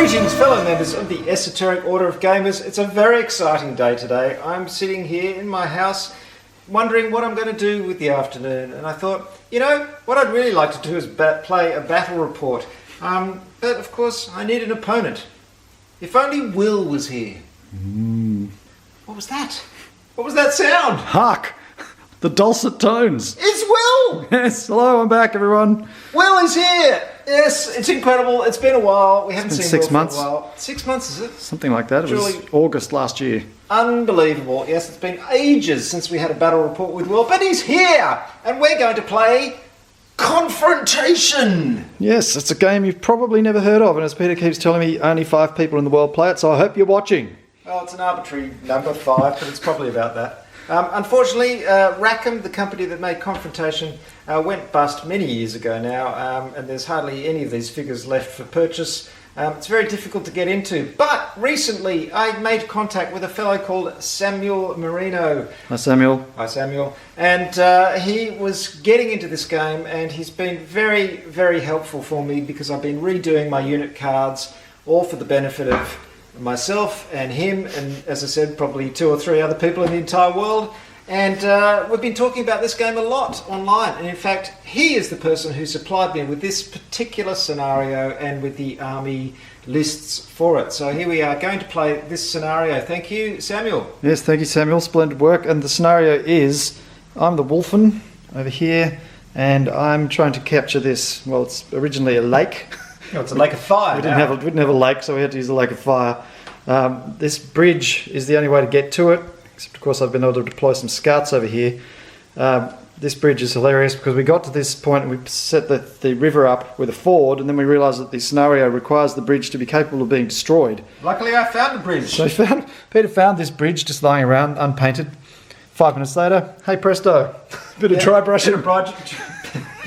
Greetings, fellow members of the Esoteric Order of Gamers. It's a very exciting day today. I'm sitting here in my house wondering what I'm going to do with the afternoon, and I thought, you know, what I'd really like to do is play a battle report. But of course, I need an opponent. If only Will was here. What was that? What was that sound? Hark! The dulcet tones. It's Will! Yes, hello, I'm back, everyone. Will is here! Yes, it's incredible. It's been a while. We haven't seen 6 Will months. for a while. 6 months, is it? Something like that. It was August last year. Unbelievable. Yes, it's been ages since we had a battle report with Will, but he's here! And we're going to play Confrontation! Yes, it's a game you've probably never heard of, and as Peter keeps telling me, only 5 people in the world play it, so I hope you're watching. Well, it's an arbitrary number, 5, but it's probably about that. Unfortunately, Rackham, the company that made Confrontation, went bust many years ago now, and there's hardly any of these figures left for purchase. It's very difficult to get into. But recently, I made contact with a fellow called Samuel Marino. Hi, Samuel. Hi, Samuel. And he was getting into this game, and he's been very, very helpful for me because I've been redoing my unit cards, all for the benefit of myself and him, and as I said, probably 2 or 3 other people in the entire world. And we've been talking about this game a lot online, and in fact he is the person who supplied me with this particular scenario and with the army lists for it. So here we are going to play this scenario. Thank you, Samuel. Yes, thank you, Samuel. Splendid work. And the scenario is, I'm the Wolfen over here, and I'm trying to capture this. Well, it's originally a lake. Oh, it's a lake of fire. We didn't have a lake, so we had to use a lake of fire. This bridge is the only way to get to it, except of course I've been able to deploy some scouts over here. This bridge is hilarious because we got to this point and we set the river up with a ford, and then we realised that the scenario requires the bridge to be capable of being destroyed. Luckily I found the bridge. So Peter found this bridge just lying around, unpainted. 5 minutes later, hey presto, bit of dry brushing. Bit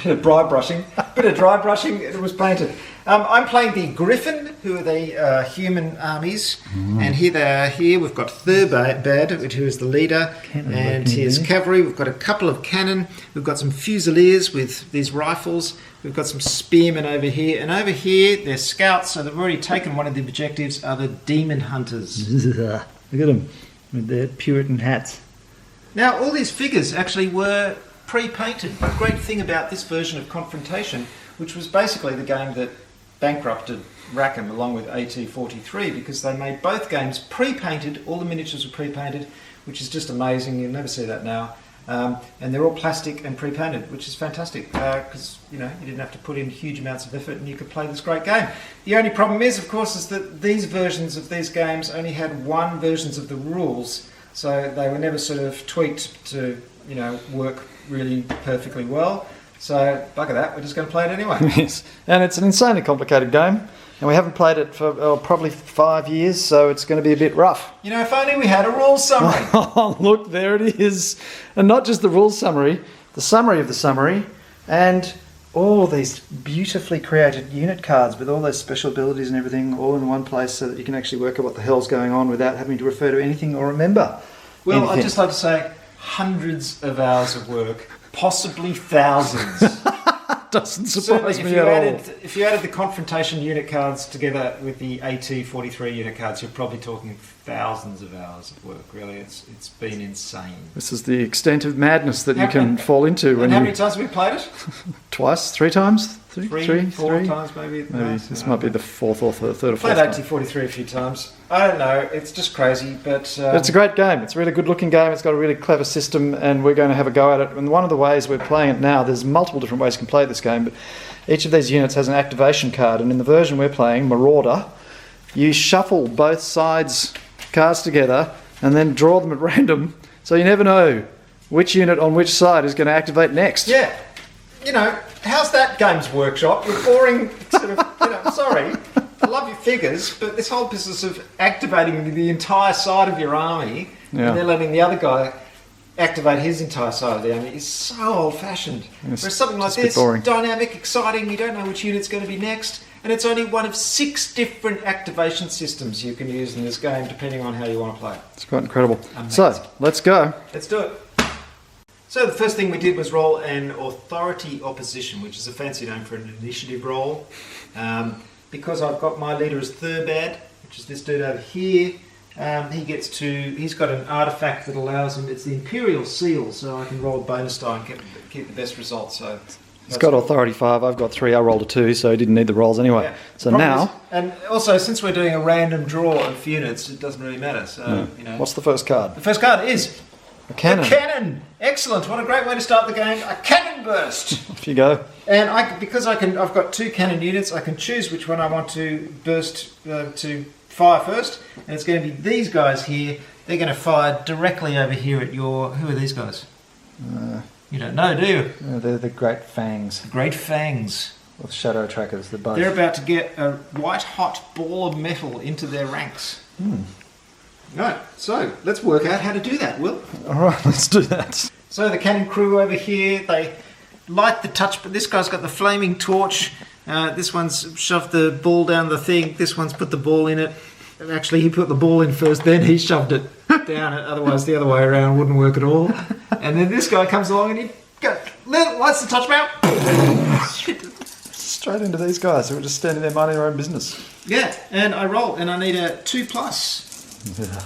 of dry brushing, it was painted. I'm playing the Griffin, who are the human armies, and here they are. Here we've got Thurbad, who is the leader, and here's cavalry. We've got a couple of cannon. We've got some fusiliers with these rifles. We've got some spearmen over here, and over here they're scouts. So they've already taken one of the objectives. Are the demon hunters? Look at them with their Puritan hats. Now all these figures actually were pre-painted. The great thing about this version of Confrontation, which was basically the game that bankrupted Rackham along with AT43, because they made both games pre-painted. All the miniatures were pre-painted, which is just amazing. You'll never see that now. And they're all plastic and pre-painted, which is fantastic because you didn't have to put in huge amounts of effort and you could play this great game. The only problem is, of course, is that these versions of these games only had one versions of the rules, so they were never sort of tweaked to work really perfectly well. So, bugger that, we're just going to play it anyway. Yes, and it's an insanely complicated game, and we haven't played it for probably 5 years, so it's going to be a bit rough. If only we had a rules summary. Oh, look, there it is. And not just the rules summary, the summary of the summary, and all these beautifully created unit cards with all those special abilities and everything all in one place so that you can actually work out what the hell's going on without having to refer to anything or remember anything. I'd just like to say hundreds of hours of work. Possibly thousands. Doesn't surprise me at all. If you added the Confrontation unit cards together with the AT43 unit cards, you're probably talking thousands of hours of work. Really, it's been insane. This is the extent of madness that you can fall into. And how many times have we played it? Twice, 3 times, three, four times maybe. This might be the 4th or 3rd or 4th. Played AT43 a few times. I don't know. It's just crazy, but it's a great game. It's a really good-looking game. It's got a really clever system, and we're going to have a go at it. And one of the ways we're playing it now, there's multiple different ways you can play this game, but each of these units has an activation card. And in the version we're playing, Marauder, you shuffle both sides cards together and then draw them at random, so you never know which unit on which side is going to activate next. Yeah. How's that Games Workshop? You're boring sort of, sorry, I love your figures, but this whole business of activating the entire side of your army and then letting the other guy activate his entire side of the army is so old-fashioned. Whereas something like this, dynamic, exciting, you don't know which unit's going to be next, and it's only one of 6 different activation systems you can use in this game, depending on how you want to play it. It's quite incredible. Amazing. So, let's go. Let's do it. So the first thing we did was roll an authority opposition, which is a fancy name for an initiative roll. because I've got my leader as Thurbad, which is this dude over here. He's got an artifact that allows him, it's the Imperial Seal, so I can roll a bonus die and keep the best result. So he's got authority 5, I've got 3, I rolled a 2, so he didn't need the rolls anyway. Yeah. So now... And also, since we're doing a random draw of units, it doesn't really matter. So, you know. What's the first card? The first card is... A cannon. A cannon! Excellent, what a great way to start the game. A cannon burst! Off you go. And I've got 2 cannon units, I can choose which one I want to burst to fire first, and it's going to be these guys here. They're going to fire directly over here at your... Who are these guys? You don't know, do you? They're the Great Fangs. The Great Fangs. With shadow trackers, they're both. They're about to get a white-hot ball of metal into their ranks. Right, so let's work out how to do that, Will. Alright, let's do that. So the cannon crew over here, they light the touch, but this guy's got the flaming torch. This one's shoved the ball down the thing. This one's put the ball in it. And actually, he put the ball in first, then he shoved it down it. Otherwise, the other way around wouldn't work at all. And then this guy comes along and he lights the touch bell. Straight into these guys who are just standing there minding their own business. Yeah, and I roll, and I need a 2+. Yeah.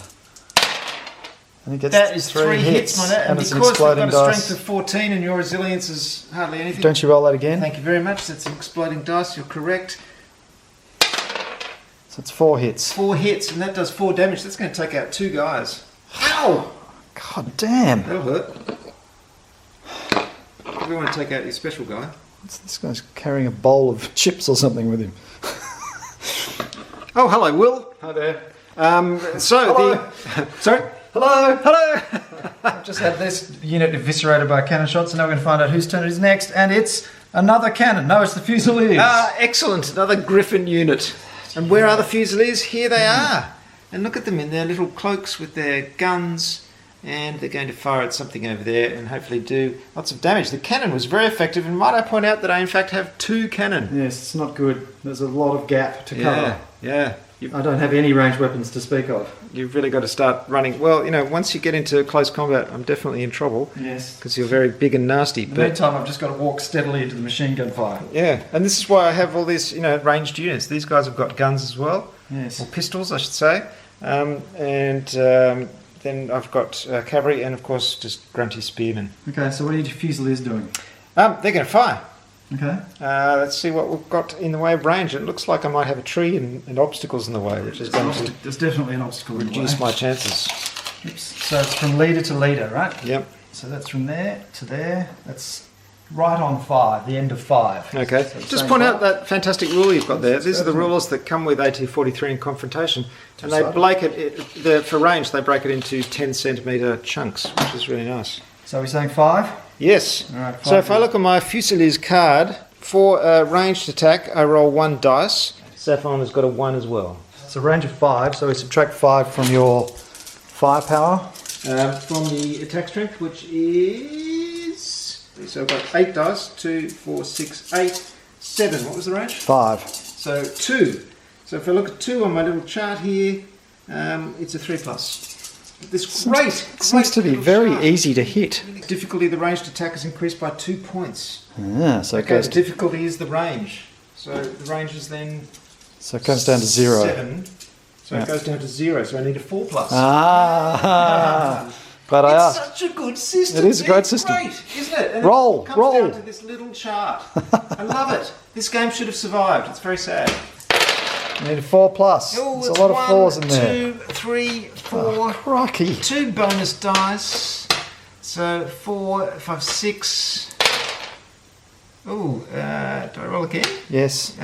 And he gets that is 3 hits, my dad. And it's because an exploding we've got a dice. strength of 14 and your resilience is hardly anything. Don't you roll that again? Thank you very much. That's an exploding dice. You're correct. So it's 4 hits. 4 hits, and that does 4 damage. That's going to take out 2 guys. Ow! God damn. That'll hurt. We want to take out your special guy. This guy's carrying a bowl of chips or something with him. Oh, hello, Will. Hi there. Sorry? Hello! Hello! I've just had this unit eviscerated by a cannon shot, so now we're going to find out whose turn it is next, and it's another cannon. No, it's the Fusiliers. Excellent. Another Griffin unit. And where are the Fusiliers? Here they are. And look at them in their little cloaks with their guns, and they're going to fire at something over there and hopefully do lots of damage. The cannon was very effective, and might I point out that I in fact have 2 cannon. Yes, it's not good. There's a lot of gap to cover. Yeah. I don't have any ranged weapons to speak of. You've really got to start running. Well, you know, once you get into close combat, I'm definitely in trouble. Yes. Because you're very big and nasty. In the meantime, I've just got to walk steadily into the machine gun fire. Yeah, and this is why I have all these, ranged units. These guys have got guns as well. Yes. Or pistols, I should say. Then I've got cavalry and, of course, just grunty spearmen. Okay, so what are your Fusiliers doing? They're going to fire. Okay. Let's see what we've got in the way of range. It looks like I might have a tree and obstacles in the way, which is going to There's definitely an obstacle in the way. reduce my chances. Oops. So it's from leader to leader, right? Yep. So that's from there to there. That's right on 5, the end of 5. Okay. So Just point out that fantastic rule you've got there. These are the rules that come with AT43 in Confrontation. And they break for range, they break it into 10 centimetre chunks, which is really nice. So we're saying 5? Yes. All right, So if I look at my Fusiliers card, for a ranged attack, I roll 1 dice. Saffron has got a 1 as well. It's a range of 5, so we subtract 5 from your firepower. From the attack strength, which is... So I've got 8 dice. 2, 4, 6, 8, 7. What was the range? 5. So 2. So if I look at 2 on my little chart here, it's a 3+. This Seems to be very easy to hit. Difficulty of the ranged attack is increased by 2 points. So it Okay, goes the difficulty is the range. So the range is then... So it comes down to 0. 7. So it goes down to 0, so I need a 4+. But I It's asked. such a good system. It is a great system. Great, isn't it? And Roll, it comes roll. down to this little chart. I love it. This game should have survived. It's very sad. You need a 4+. Oh, There's a lot of 4s in there. 2, 3, 4. Oh, crikey. 2 bonus dice. So 4, 5, 6. Oh, do I roll again? Yes.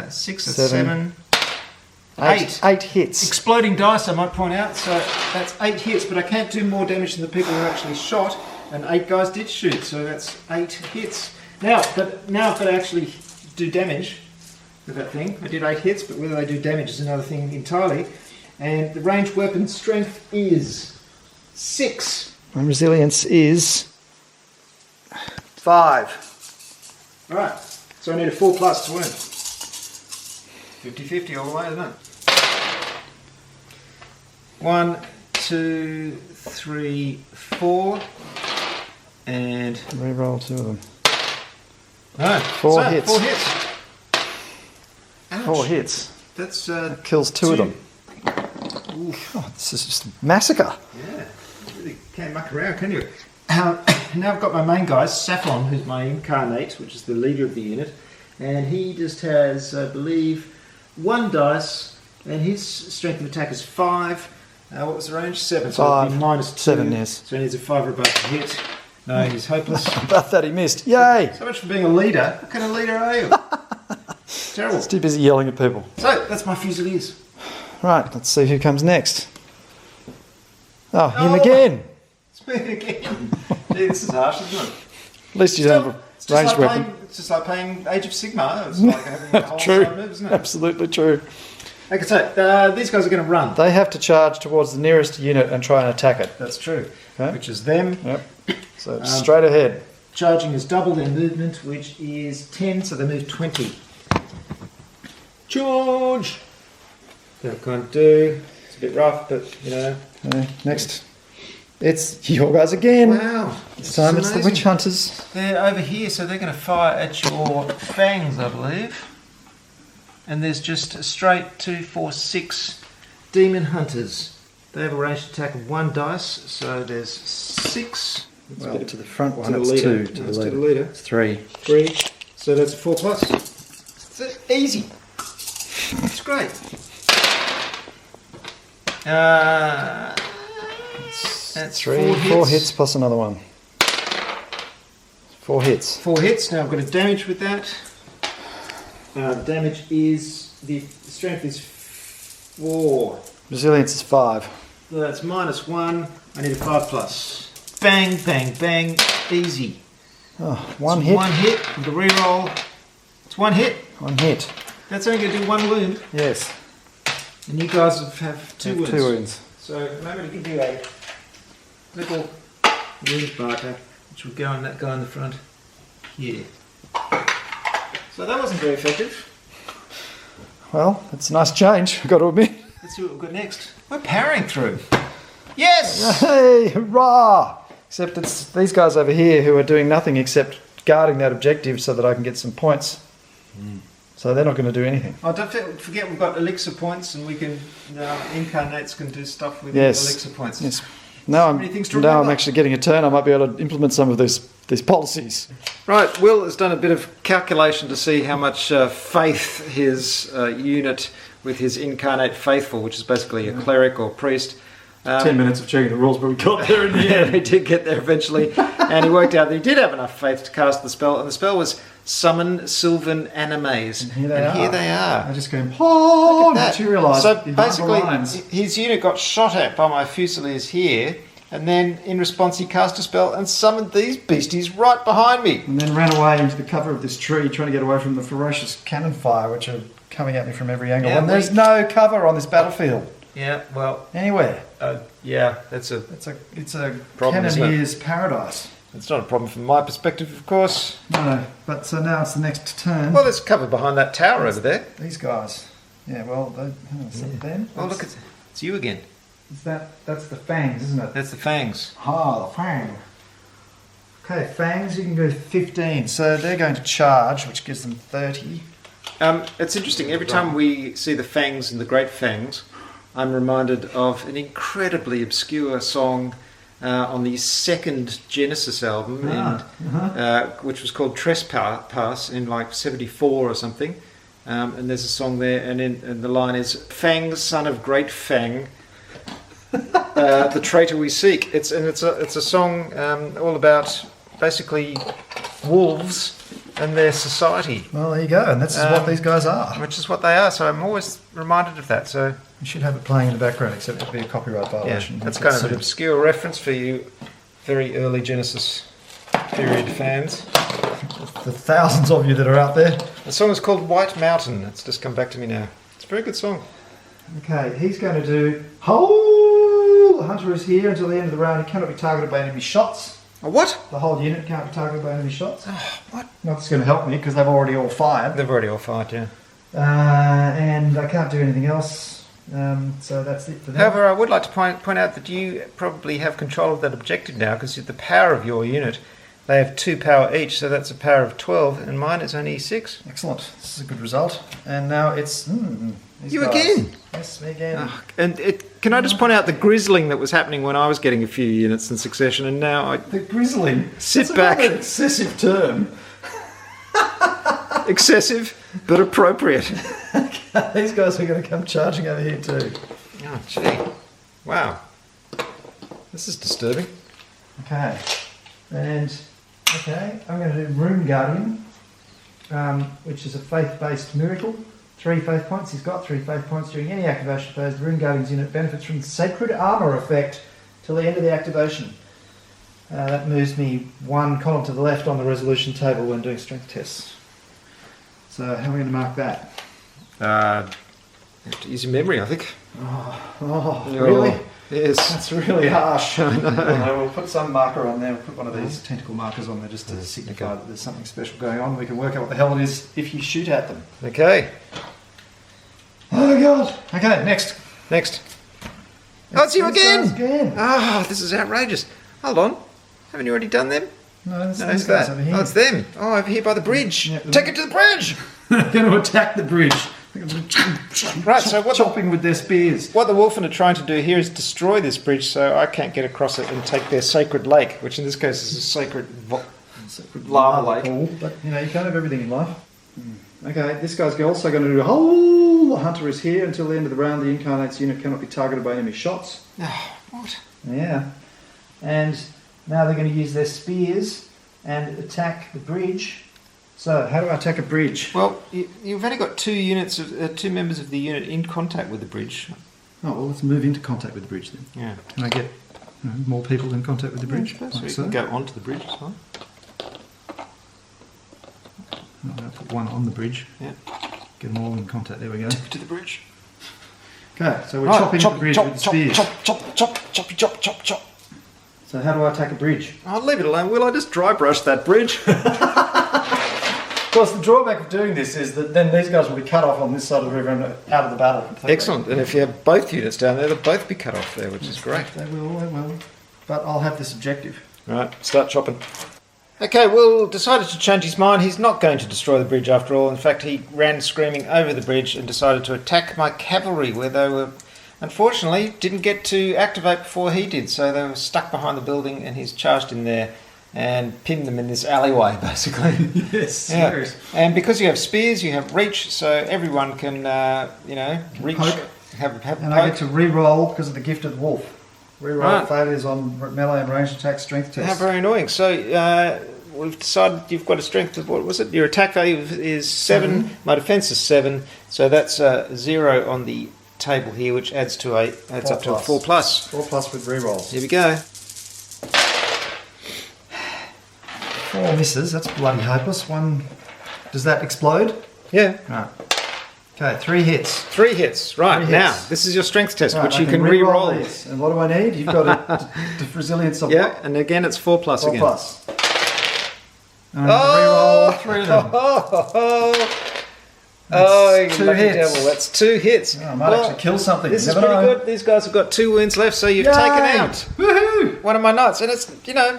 6 or 7. 8. 8 hits. Exploding dice, I might point out. So that's 8 hits, but I can't do more damage than the people who actually shot. And 8 guys did shoot, so that's 8 hits. Now I've got to actually do damage with that thing. I did 8 hits, but whether they do damage is another thing entirely. And the ranged weapon strength is 6. And resilience is 5. Alright, so I need a 4+ to win. 50-50 all the way, isn't it? 1, 2, 3, 4. And... Reroll 2 of them. No, 4 hits. 4 hits. 4 hits. That's That kills 2 of them. God, this is just a massacre. Yeah, you really can't muck around, can you? Now I've got my main guy, Saffron, who's my incarnate, which is the leader of the unit, and he just has, I believe, 1 dice, and his strength of attack is 5. What was the range? 7. So it'd be -2. 7, yes. So he needs a 5 or above to hit. No, he's hopeless. About that he missed. Yay! So much for being a leader. What kind of leader are you? Terrible. He's too busy yelling at people. So that's my Fusiliers. Right, let's see who comes next. Oh, him again. It's me again. Gee, this is harsh, isn't it? At least you don't have a ranged weapon. It's just like playing Age of Sigmar. It's like having a whole True. side move, isn't it? Absolutely true. Okay, so these guys are going to run. They have to charge towards the nearest unit and try and attack it. That's true. Okay. Which is them. Yep. So straight ahead. Charging is double their movement, which is 10, so they move 20. Charge! That can't do. It's a bit rough, but you know. Next. It's your guys again. Wow. This time it's the witch hunters. They're over here, so they're going to fire at your fangs, I believe. And there's just a straight 2, 4, 6 demon hunters. They have a ranged attack of 1 dice, so there's 6. Well, to the front one, to the it's leader. 2. To No, the it's leader. to the leader. It's 3. 3. So that's a 4 plus. It's easy. It's great. That's 3. 4 hits plus another one. 4 hits. 4 hits. Now I've got a damage with that. The damage is, the strength is 4. Resilience is 5. So that's -1. I need a 5 plus. Bang, bang, bang. Easy. Oh, 1 It's hit. 1 hit with a reroll. It's 1 hit. 1 hit. That's only going to do 1 wound. Yes. And you guys have 2 wounds. 2 wounds. So I'm going to give you a little wound marker, which will go on that guy in the front here. So that wasn't very effective. Well, it's a nice change, I've got to admit. Let's see what we've got next. We're powering through. Yes! Hey, hurrah! Except it's these guys over here who are doing nothing except guarding that objective so that I can get some points. So they're not going to do anything. Oh, don't forget we've got elixir points, and we can incarnates can do stuff with Yes. elixir points. Yes. Now Many things to I'm remember. actually getting a turn. I might be able to implement some of these policies. Right, Will has done a bit of calculation to see how much faith his unit with his incarnate faithful, which is basically a cleric or priest. 10 minutes of checking the rules, but we got there in the Yeah, end. he did get there eventually, and he worked out that he did have enough faith to cast the spell, and the spell was Summon Sylvan Animes. And here they are. I just go, Look oh, at that. materialised. So behind the basically, lines. his unit got shot at by my Fusiliers here, and then in response he cast a spell and summoned these beasties right behind me. And then ran away into the cover of this tree, trying to get away from the ferocious cannon fire, which are coming at me from every angle. Yeah, and there's no cover on this battlefield Yeah, well, anywhere. yeah, that's a It's a Problem, isn't it? cannoneer's paradise. It's not a problem from my perspective, of course. No, but so now it's the next turn. Well, there's cover behind that tower over there. These guys. Yeah, well, is that them? Oh, look, it's you again. That's the fangs, isn't it? That's the fangs. Ah, the fang. Okay, fangs, you can go 15. So they're going to charge, which gives them 30. It's interesting. Every time we see the fangs and the great fangs, I'm reminded of an incredibly obscure song on the second Genesis album, which was called Trespass in like 74 or something. And there's a song there, and the line is, "Fang, son of great Fang, the traitor we seek." It's a song all about basically wolves and their society, Well, there you go, and this is what these guys are. which is what they are. So I'm always reminded of that. So You should have it playing in the background, except it would be a copyright yeah, violation. that's kind of an obscure reference for you very early Genesis period fans. The thousands of you that are out there. The song is called White Mountain. It's just come back to me now. It's a very good song. Okay, he's going to do... Oh, the hunter is here until the end of the round. He cannot be targeted by enemy shots. Oh, what? The whole unit can't be targeted by enemy shots. What? Not that's going to help me, because they've already all fired. They've already all fired, yeah. And I can't do anything else. So that's it for that. However, I would like to point out that you probably have control of that objective now, because the power of your unit They have 2 power each, so that's a power of 12, and mine is only 6. Excellent. This is a good result. And now it's... these You guys. again? Yes, me again. Can I just point out the grizzling that was happening when I was getting a few units in succession, and now I The grizzling. sit That's back. another excessive term. Excessive, but appropriate. These guys are going to come charging over here too. Oh, gee. Wow. This is disturbing. Okay. And, I'm going to do Rune Guardian, which is a faith-based miracle. 3 faith points. He's got 3 faith points. During any activation phase, the Rune Guardian's unit benefits from the Sacred Armour effect till the end of the activation. That moves me 1 column to the left on the resolution table when doing strength tests. So how are we going to mark that? You have to use your memory, I think. Oh, really? Yes. That's really harsh. No, we'll put some marker on there. We'll put one of these tentacle markers on there just to signify that there's something special going on. We can work out what the hell it is if you shoot at them. Okay. Oh, God. Okay, next. Oh, it's you These guys again! Ah, this is outrageous. Hold on. Haven't you already done them? No, No, these who's guys that? over here. Oh, it's them. Oh, over here by the bridge. Yeah. Take it to the bridge! They're going to attack the bridge. Right, so what chopping with their spears. What the Wolfen are trying to do here is destroy this bridge so I can't get across it and take their sacred lake, which in this case is a sacred lava lake. Cool, but you can't have everything in life. Okay, this guy's also going to do a whole hunter is here until the end of the round. The incarnate's unit cannot be targeted by enemy shots. Oh, what? Yeah. And now they're going to use their spears and attack the bridge. So, how do I attack a bridge? Well, you've only got 2 units of 2 members of the unit in contact with the bridge. Oh, well, let's move into contact with the bridge then. Yeah. Can I get more people in contact with the bridge? So Like you so. can go onto the bridge as well. I'm going to put one on the bridge. Yeah. Get them all in contact. There we go. To the bridge. Okay, so we're chopping the bridge with the spears. Chop. So how do I attack a bridge? I'll leave it alone. Will I just dry brush that bridge? Of course, the drawback of doing this is that then these guys will be cut off on this side of the river and out of the battle completely. Excellent. And if you have both units down there, they'll both be cut off there, which is great. They will. But I'll have this objective. Right, start chopping. Okay, Will decided to change his mind. He's not going to destroy the bridge after all. In fact, he ran screaming over the bridge and decided to attack my cavalry, where they were, unfortunately, didn't get to activate before he did. So they were stuck behind the building, and he's charged in there and pinned them in this alleyway, basically. Yes, yeah. serious. And because you have spears, you have reach, so everyone can, reach. Poke. Have And poke. I get to re-roll because of the gift of the wolf. Re-roll Right. failures on melee and ranged attack strength How tests. very annoying. So we've decided you've got a strength of, what was it? Your attack value is 7. My defense is 7. So that's 0 on the table here, which adds to adds up to a 4 plus. 4 plus with re-rolls. Here we go. 4 misses, that's bloody hopeless. 1, does that explode? Yeah. Right. Okay, 3 hits. 3 hits. Right, 3 hits. now, this is your strength test, Right, which I you can re-roll re-roll. these. And what do I need? You've got a resilience of Yeah, and again it's 4 plus 4 again. plus. And re-roll 3 of them. Oh, you 2 lucky hits. devil. That's 2 hits. Oh, I might actually kill something. This is Never pretty know. good. These guys have got 2 wounds left, so you've Yay! taken out Woohoo! one of my knights. And it's,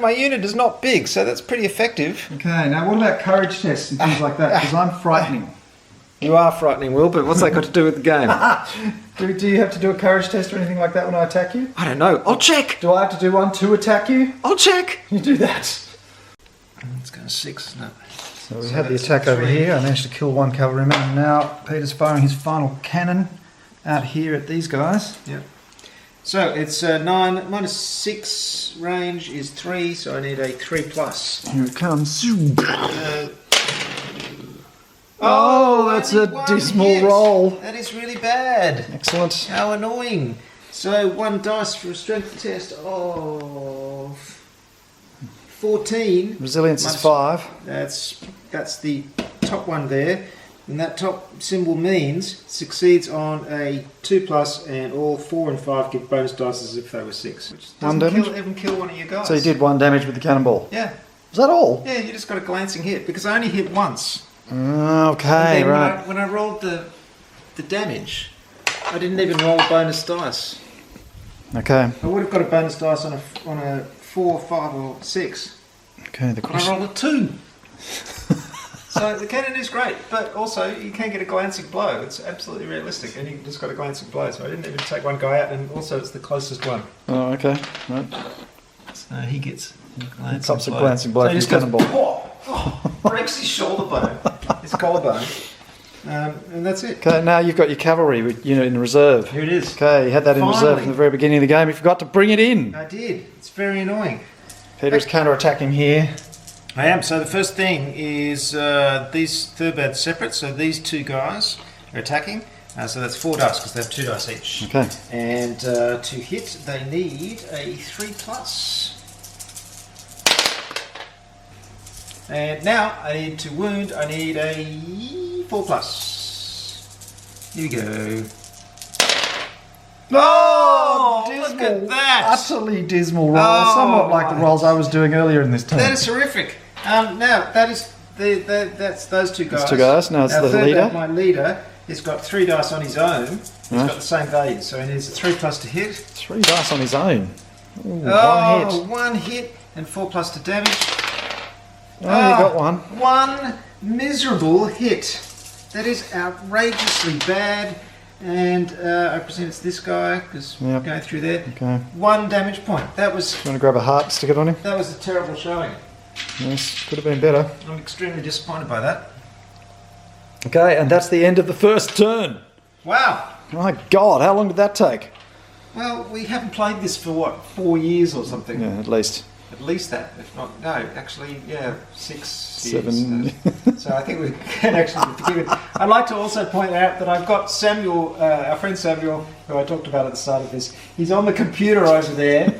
my unit is not big, so that's pretty effective. Okay, now what about courage tests and things like that? Because I'm frightening. You are frightening, Will, but what's that got to do with the game? Do you have to do a courage test or anything like that when I attack you? I don't know. I'll check. Do I have to do one to attack you? I'll check. You do that. It's going to 6, isn't it? So we had the attack over here. I managed to kill 1 cavalryman, and now Peter's firing his final cannon out here at these guys. Yep. So it's 9 minus 6 range is 3, so I need a 3 plus. Here it comes. Oh, that's only a 1 dismal hit. roll. That is really bad. Excellent. How annoying. So 1 dice for a strength test of 14. Resilience is 5. That's the top one there. And that top symbol means succeeds on a 2 plus, and all 4 and 5 get bonus dice as if they were 6. Which 1 doesn't damage? even kill one of you guys. So you did 1 damage with the cannonball. Yeah. Was that all? Yeah, you just got a glancing hit, because I only hit once. Okay, And then right. when I rolled the damage, I didn't even roll bonus dice. Okay. I would have got a bonus dice on a 4, 5 or 6. Okay, the I question. rolled a 2. So the cannon is great, but also you can get a glancing blow. It's absolutely realistic, and you just got a glancing blow. So I didn't even take one guy out, and also it's the closest one. Oh, okay. Right. So he gets a glancing Pops a blow. glancing blow So from he his just goes, cannonball. breaks his shoulder bone, his collarbone, and that's it. Okay, now you've got your cavalry unit in reserve. Here it is. Okay, you had that in reserve Finally. from the very beginning of the game. You forgot to bring it in. I did. It's very annoying. Peter's counter-attacking here. I am. So the first thing is these Thurbad's separate. So these 2 guys are attacking. So that's 4 dice because they have 2 dice each. Okay. And to hit, they need a 3+. And now I need to wound. I need a 4+. Here we go. Oh, look at that! Utterly dismal roll. Oh, Somewhat like the rolls I was doing earlier in this turn. That is horrific. Now that is that's those 2 guys. Those 2 guys. Now it's the Thurbad, leader. my leader, has got 3 dice on his own. He's Right. got the same value, so he needs a 3+ to hit. 3 dice on his own. Ooh, Oh, 1 hit. 1 hit and 4+ to damage. Oh, you got one. 1 miserable hit. That is outrageously bad. And I presume it's this guy because we're Yep. going through there. Okay. 1 damage point. That was You want to grab a heart and stick it on him? a terrible showing. Yes, could have been better. I'm extremely disappointed by that. Okay, and that's the end of the first turn. Wow. My God, how long did that take? Well, we haven't played this for what, 4 years or something? Yeah, at least. At least that, if not, no, actually, yeah, 6 7. years. So I think we can actually be forgiven. I'd like to also point out that I've got Samuel, our friend Samuel, who I talked about at the start of this. He's on the computer over there,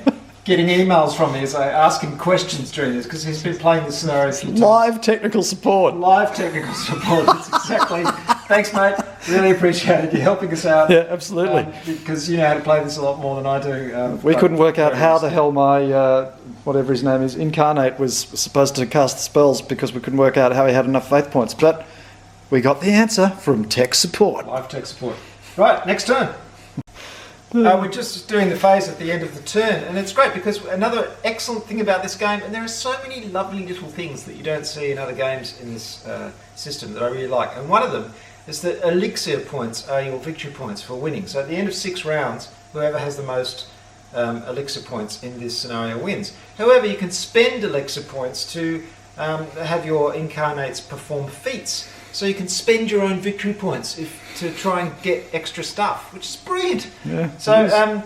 getting emails from me as I ask him questions during this, because he's been playing the scenarios. Live technical support. Live technical support. That's exactly. Thanks, mate. Really appreciate it. You're helping us out. Yeah, absolutely. Because you know how to play this a lot more than I do. We couldn't work out how the hell my, whatever his name is, Incarnate was supposed to cast the spells because we couldn't work out how he had enough faith points. But we got the answer from tech support. Live tech support. Right, next turn. We're just doing the phase at the end of the turn, and it's great because another excellent thing about this game, and there are so many lovely little things that you don't see in other games in this system that I really like, and one of them is that elixir points are your victory points for winning. So at the end of 6 rounds, whoever has the most elixir points in this scenario wins. However, you can spend elixir points to have your incarnates perform feats. So you can spend your own victory points to try and get extra stuff, which is brilliant. Yeah, So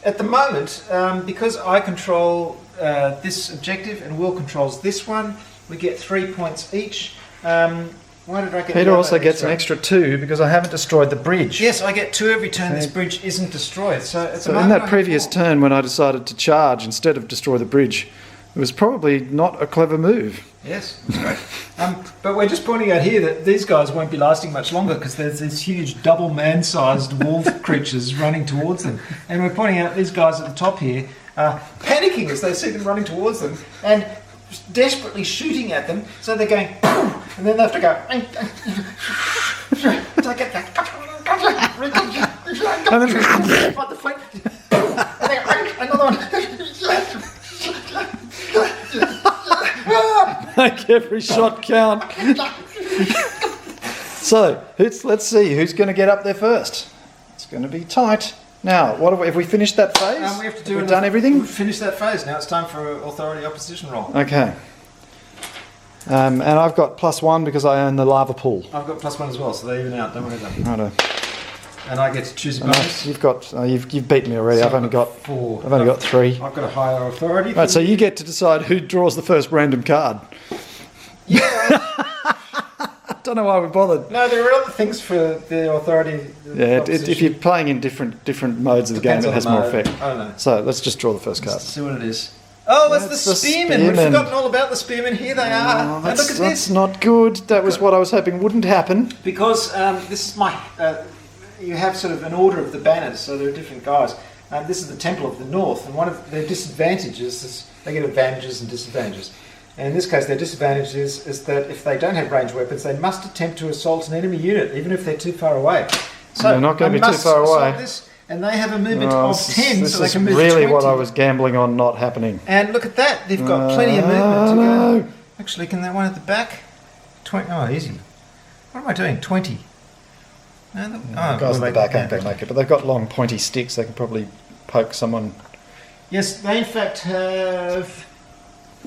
at the moment, because I control this objective and Will controls this one, we get 3 points each. Why did I get? Peter also gets an extra 2 because I haven't destroyed the bridge. Yes, I get 2 every turn. This bridge isn't destroyed. So at the So moment in I that have previous 4. turn when I decided to charge instead of destroy the bridge, it was probably not a clever move. Yes, that's great. But we're just pointing out here that these guys won't be lasting much longer because there's these huge double man-sized wolf creatures running towards them. And we're pointing out these guys at the top here are panicking as they see them running towards them and desperately shooting at them. So they're going, and then they have to go, take it back. Another one. Make every shot count. So, let's see who's going to get up there first. It's going to be tight. Now, what have we finished that phase? We have to do. We've done everything. We've finished that phase. Now it's time for an authority opposition roll. Okay. And I've got +1 because I own the lava pool. I've got +1 as well, so they even out. Don't worry about it. Righto. And I get to choose a And bonus. you've got you've beaten me already. So I've only got 4. I've only got 3. I've got a higher authority. Right, so you get to decide who draws the first random card. Yeah. I don't know why we bothered. No, there are other things for the authority. Yeah, if you're playing in different modes of the game, Depends it on has the more mode. effect. I don't know. So let's just draw the first card. Let's see what it is. Oh, it's That's the the spearmen. We've spearmen. forgotten all about the spearmen. Here they are. Oh, And that's, look at that's this. not good. That was what I was hoping wouldn't happen. Because this is my... you have sort of an order of the banners, so there are different guys. This is the Temple of the North, and one of their disadvantages is they get advantages and disadvantages. And in this case, their disadvantage is that if they don't have ranged weapons, they must attempt to assault an enemy unit, even if they're too far away. So They're not going I to be too must far assault away. This. and they have a movement of 10, this so they is can move really 20. what I was gambling on not happening. And look at that, they've got plenty of movement to No. go. Actually, can that one at the back? 20. Oh, easy. What am I doing? 20. No, The guys at the back aren't going to make it, but they've got long pointy sticks. They can probably poke someone. Yes, they in fact have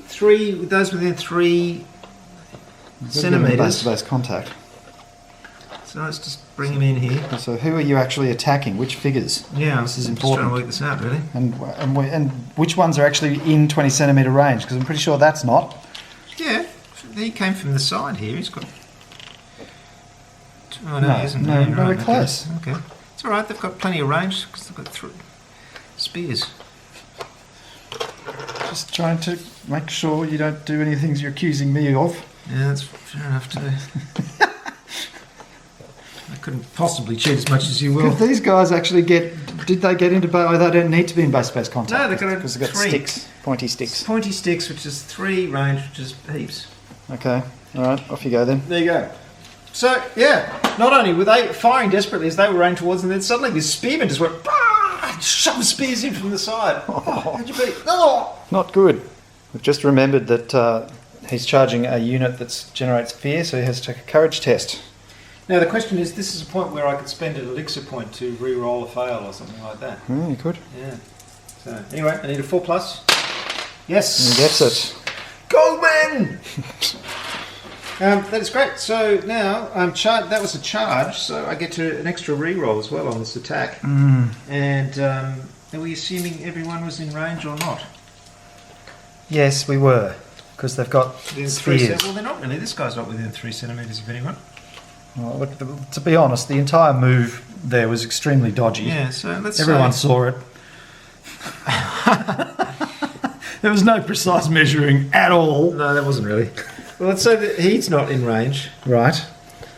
3, those within 3 centimetres. Base-to-base contact. So let's just bring them in here. So who are you actually attacking? Which figures? Yeah, This is I'm just trying to important. work this out, really. And which ones are actually in 20 centimetre range? Because I'm pretty sure that's not. Yeah, he came from the side here. He's got. Oh, no, No, he isn't. no, Yeah, nowhere right, close. Okay. It's all right. They've got plenty of range because they've got 3 spears. Just trying to make sure you don't do any things you're accusing me of. Yeah, that's fair enough too. I couldn't possibly cheat as much as you will. Could these guys actually get... Did they get into... Oh, they don't need to be in base-to-base contact. No, they've got because they've got 3 sticks. Pointy sticks. Pointy sticks, which is 3 range, which is heaps. Okay. All right. Off you go then. There you go. So, yeah, not only were they firing desperately as they were running towards them, then suddenly this spearman just went, bah! Shoved spears in from the side. How'd you beat? Oh! Not good. We've just remembered that he's charging a unit that generates fear, so he has to take a courage test. Now, the question is, this is a point where I could spend an elixir point to re-roll a fail or something like that. You could. Yeah. So, anyway, I need a 4+. Yes! He gets it. Go, man! That is great. So now that was a charge, so I get to an extra re-roll as well on this attack. And are we assuming everyone was in range or not? Yes, we were. Because they've got Within spheres. well, they're not really. This guy's not within 3 centimetres of anyone. Well, look, to be honest, the entire move there was extremely dodgy. Yeah, so let's Everyone say, saw it. There was no precise measuring at all. No, that wasn't really. Well, let's say that he's not in range. Right.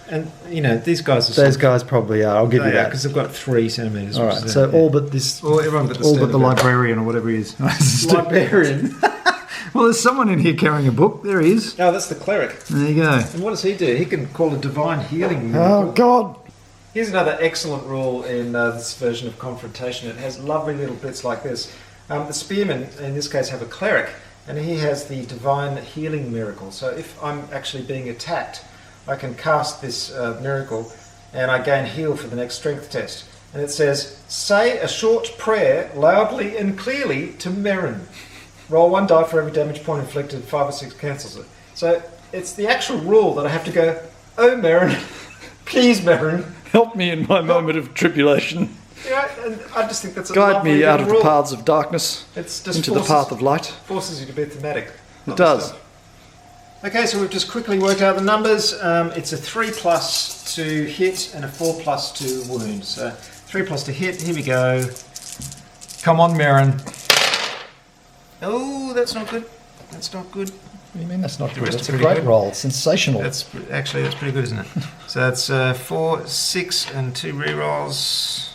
And, you know, these guys are... Those guys probably are. I'll give you that. because they've got 3 centimetres. All right. So all but this... Well, everyone but the all but the standard librarian or whatever he is. librarian. Well, there's someone in here carrying a book. There he is. Oh, that's the cleric. There you go. And what does he do? He can call a divine healing Oh, miracle. God. Here's another excellent rule in this version of Confrontation. It has lovely little bits like this. The spearmen, in this case, have a cleric, and he has the divine healing miracle. So if I'm actually being attacked, I can cast this miracle, and I gain heal for the next strength test. And it says, say a short prayer loudly and clearly to Merrin. Roll 1 die for every damage point inflicted, 5 or 6 cancels it. So it's the actual rule that I have to go, oh Merrin, please Merrin. Help me in my moment of tribulation. Yeah, and I just think that's a Guide lovely me out of little the rule. paths of darkness It's just into the path of light. forces you to be thematic. It does. Okay, so we've just quickly worked out the numbers. It's a 3+ to hit and a 4+ to wound. So 3+ to hit. Here we go. Come on, Merrin. Oh, that's not good. That's not good. What do you mean that's not The good? rest That's are a pretty great good. roll. Sensational. That's pretty good, isn't it? So that's 4, 6, and 2 rerolls.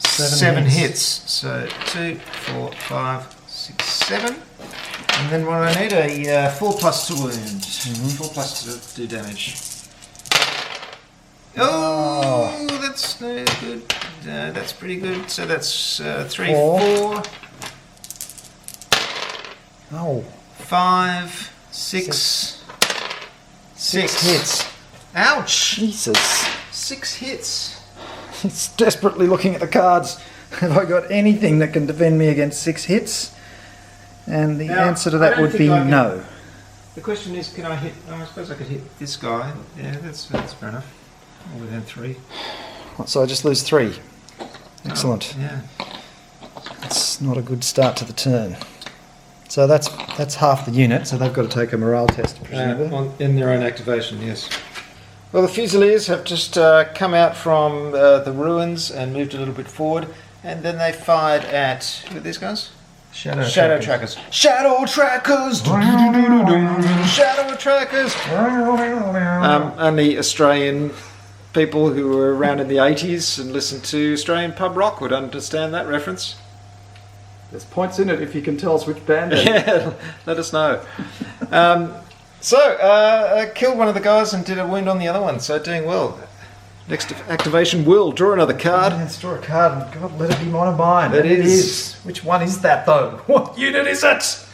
7 hits. So 2, 4, 5, 6, 7. And then what I need a 4+ to wound. 4+ to do damage. Oh, that's no good. That's pretty good. So that's 3, 4, Oh, 5, 6, 6 hits. Ouch! Jesus. 6 hits. He's desperately looking at the cards. Have I got anything that can defend me against 6 hits? And the Now, answer to I that don't would think be I can- no. The question is, can I hit? Oh, I suppose I could hit this guy. Yeah, that's fair enough. All within 3. So I just lose 3. Excellent. Oh, yeah. It's not a good start to the turn. So that's half the unit, so they've got to take a morale test, presumably. In their own activation, yes. Well, the Fusiliers have just come out from the ruins and moved a little bit forward, and then they fired at who are these guys? Shadow Trackers. Shadow Trackers! Shadow Trackers! Only Australian people who were around in the 80s and listened to Australian pub rock would understand that reference. There's points in it if you can tell us which band it is. Yeah, let us know. So, I killed one of the guys and did a wound on the other one, so doing well. Next activation will draw another card. Let's draw a card and God, let it be one of mine. It And is. Which one is that though? What unit is it?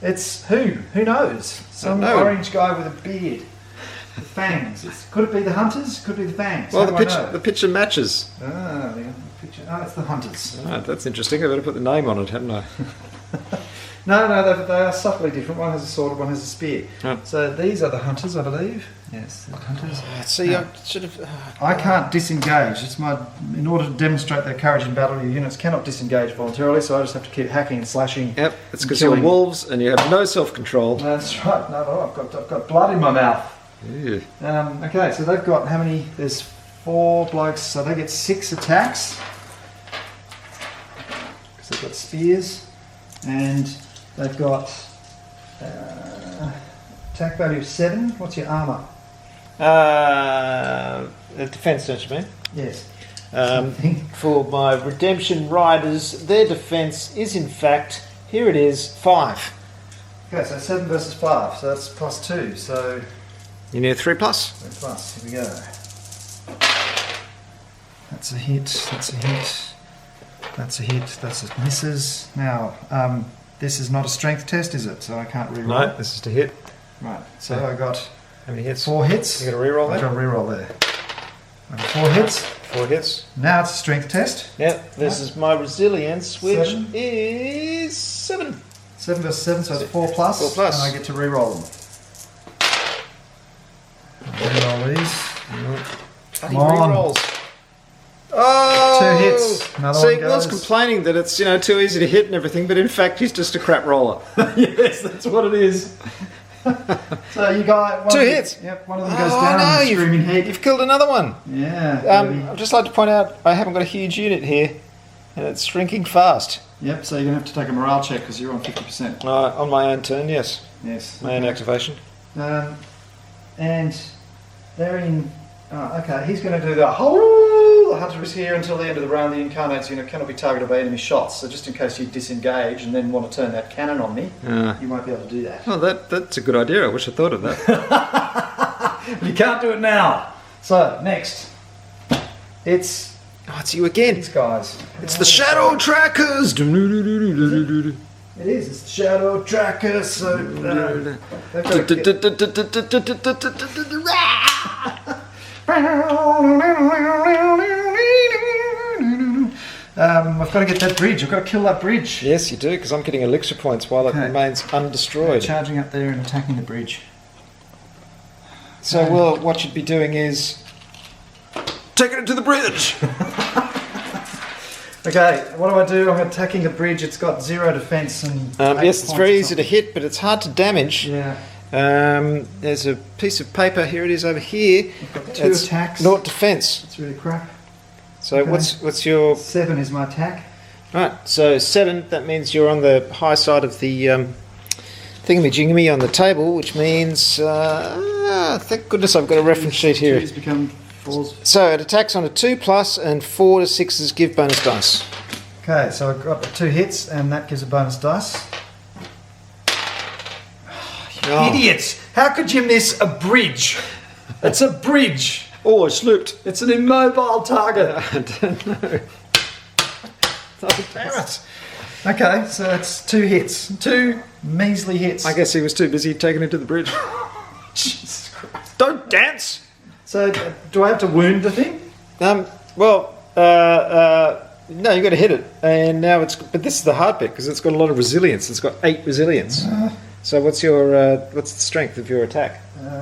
It's who? Who knows? Some know. orange guy with a beard. The fangs. Could it be the hunters? Could it be the fangs? Well, How do I know? the picture matches. The picture. Oh, it's the hunters. Ah, that's interesting. I better put the name on it, hadn't I? No, they are subtly different. One has a sword, one has a spear. Oh. So these are the hunters, I believe. Yes, the hunters. See, Yeah. I should have. I can't disengage. In order to demonstrate their courage in battle, your units cannot disengage voluntarily, so I just have to keep hacking and slashing. Yep, it's because Killing. you're wolves and you have no self-control. That's right. No, I've got blood in my mouth. Ew. Okay, so they've got how many? There's 4 blokes, so they get 6 attacks. Because they've got spears. And they've got attack value of 7. What's your armour? Defense, don't you mean? Yes. For my Redemption Riders, their defense is in fact, here it is, 5. Okay, so 7 versus 5, so that's plus 2. So You need a 3+. plus, here we go. That's a hit, that's a hit, that's a hit, that's a misses. Now, this is not a strength test, is it? So I can't reroll. No, this is to hit. Right, so I got How many hits? 4 hits. You got a reroll I there? got a reroll there. I got 4 hits. 4 hits. Now it's a strength test. Yep, this is my resilience, which 7. is 7. 7 versus 7, so it's 4 plus. 4 plus. And I get to reroll them. Reroll these. Bloody Come on. rerolls. Oh! 2 hits. Another See, one Will's goes. complaining that it's too easy to hit and everything, but in fact he's just a crap roller. Yes, that's what it is. So you got one 2 of them- hits. Yep, one of them goes Oh, down no, and the screaming head. You've killed another one. Yeah. baby. I'd just like to point out I haven't got a huge unit here, and it's shrinking fast. Yep. So you're gonna have to take a morale check because you're on 50%. On my own turn, yes. Yes. My own activation. And they're in. Oh, okay, he's going to do the whole. The hunter is here until the end of the round. The incarnate's unit cannot be targeted by enemy shots. So just in case you disengage and then want to turn that cannon on me, you won't be able to do that. Oh, that's a good idea. I wish I thought of that. You can't do it now. So next, it's Oh, it's you again. these guys. It's the Shadow Trackers. It is. It's the Shadow Tracker. So they've got to get- I've got to get that bridge. I've got to kill that bridge. Yes, you do, because I'm getting elixir points while Okay. it remains undestroyed. Charging up there and attacking the bridge. So, Will, what you'd be doing is taking it to the bridge. Okay, what do? I'm attacking the bridge. It's got 0 defense and. 8 Yes, it's points very or easy to hit, but it's hard to damage. Yeah. There's a piece of paper. Here it is over here. I've got 2 It's attacks. Naught defense. It's really crap. So Okay. what's your 7 is my attack. Right, so 7, that means you're on the high side of the thingamajigamy on the table, which means, thank goodness I've got a reference sheet here. Twos become 4s. So it attacks on a 2+, and 4 to 6s give bonus dice. Okay, so I've got 2 hits and that gives a bonus dice. Oh. Idiots! How could you miss a bridge? It's a bridge. Oh, I slipped. It's an immobile target. I don't know. Oh, damn it. Okay, so that's 2 hits. 2 measly hits. I guess he was too busy taking it to the bridge. Jesus Christ. Don't dance. So, do I have to wound the thing? No, you got to hit it, and now but this is the hard bit, because it's got a lot of resilience. It's got 8 resilience. So what's the strength of your attack?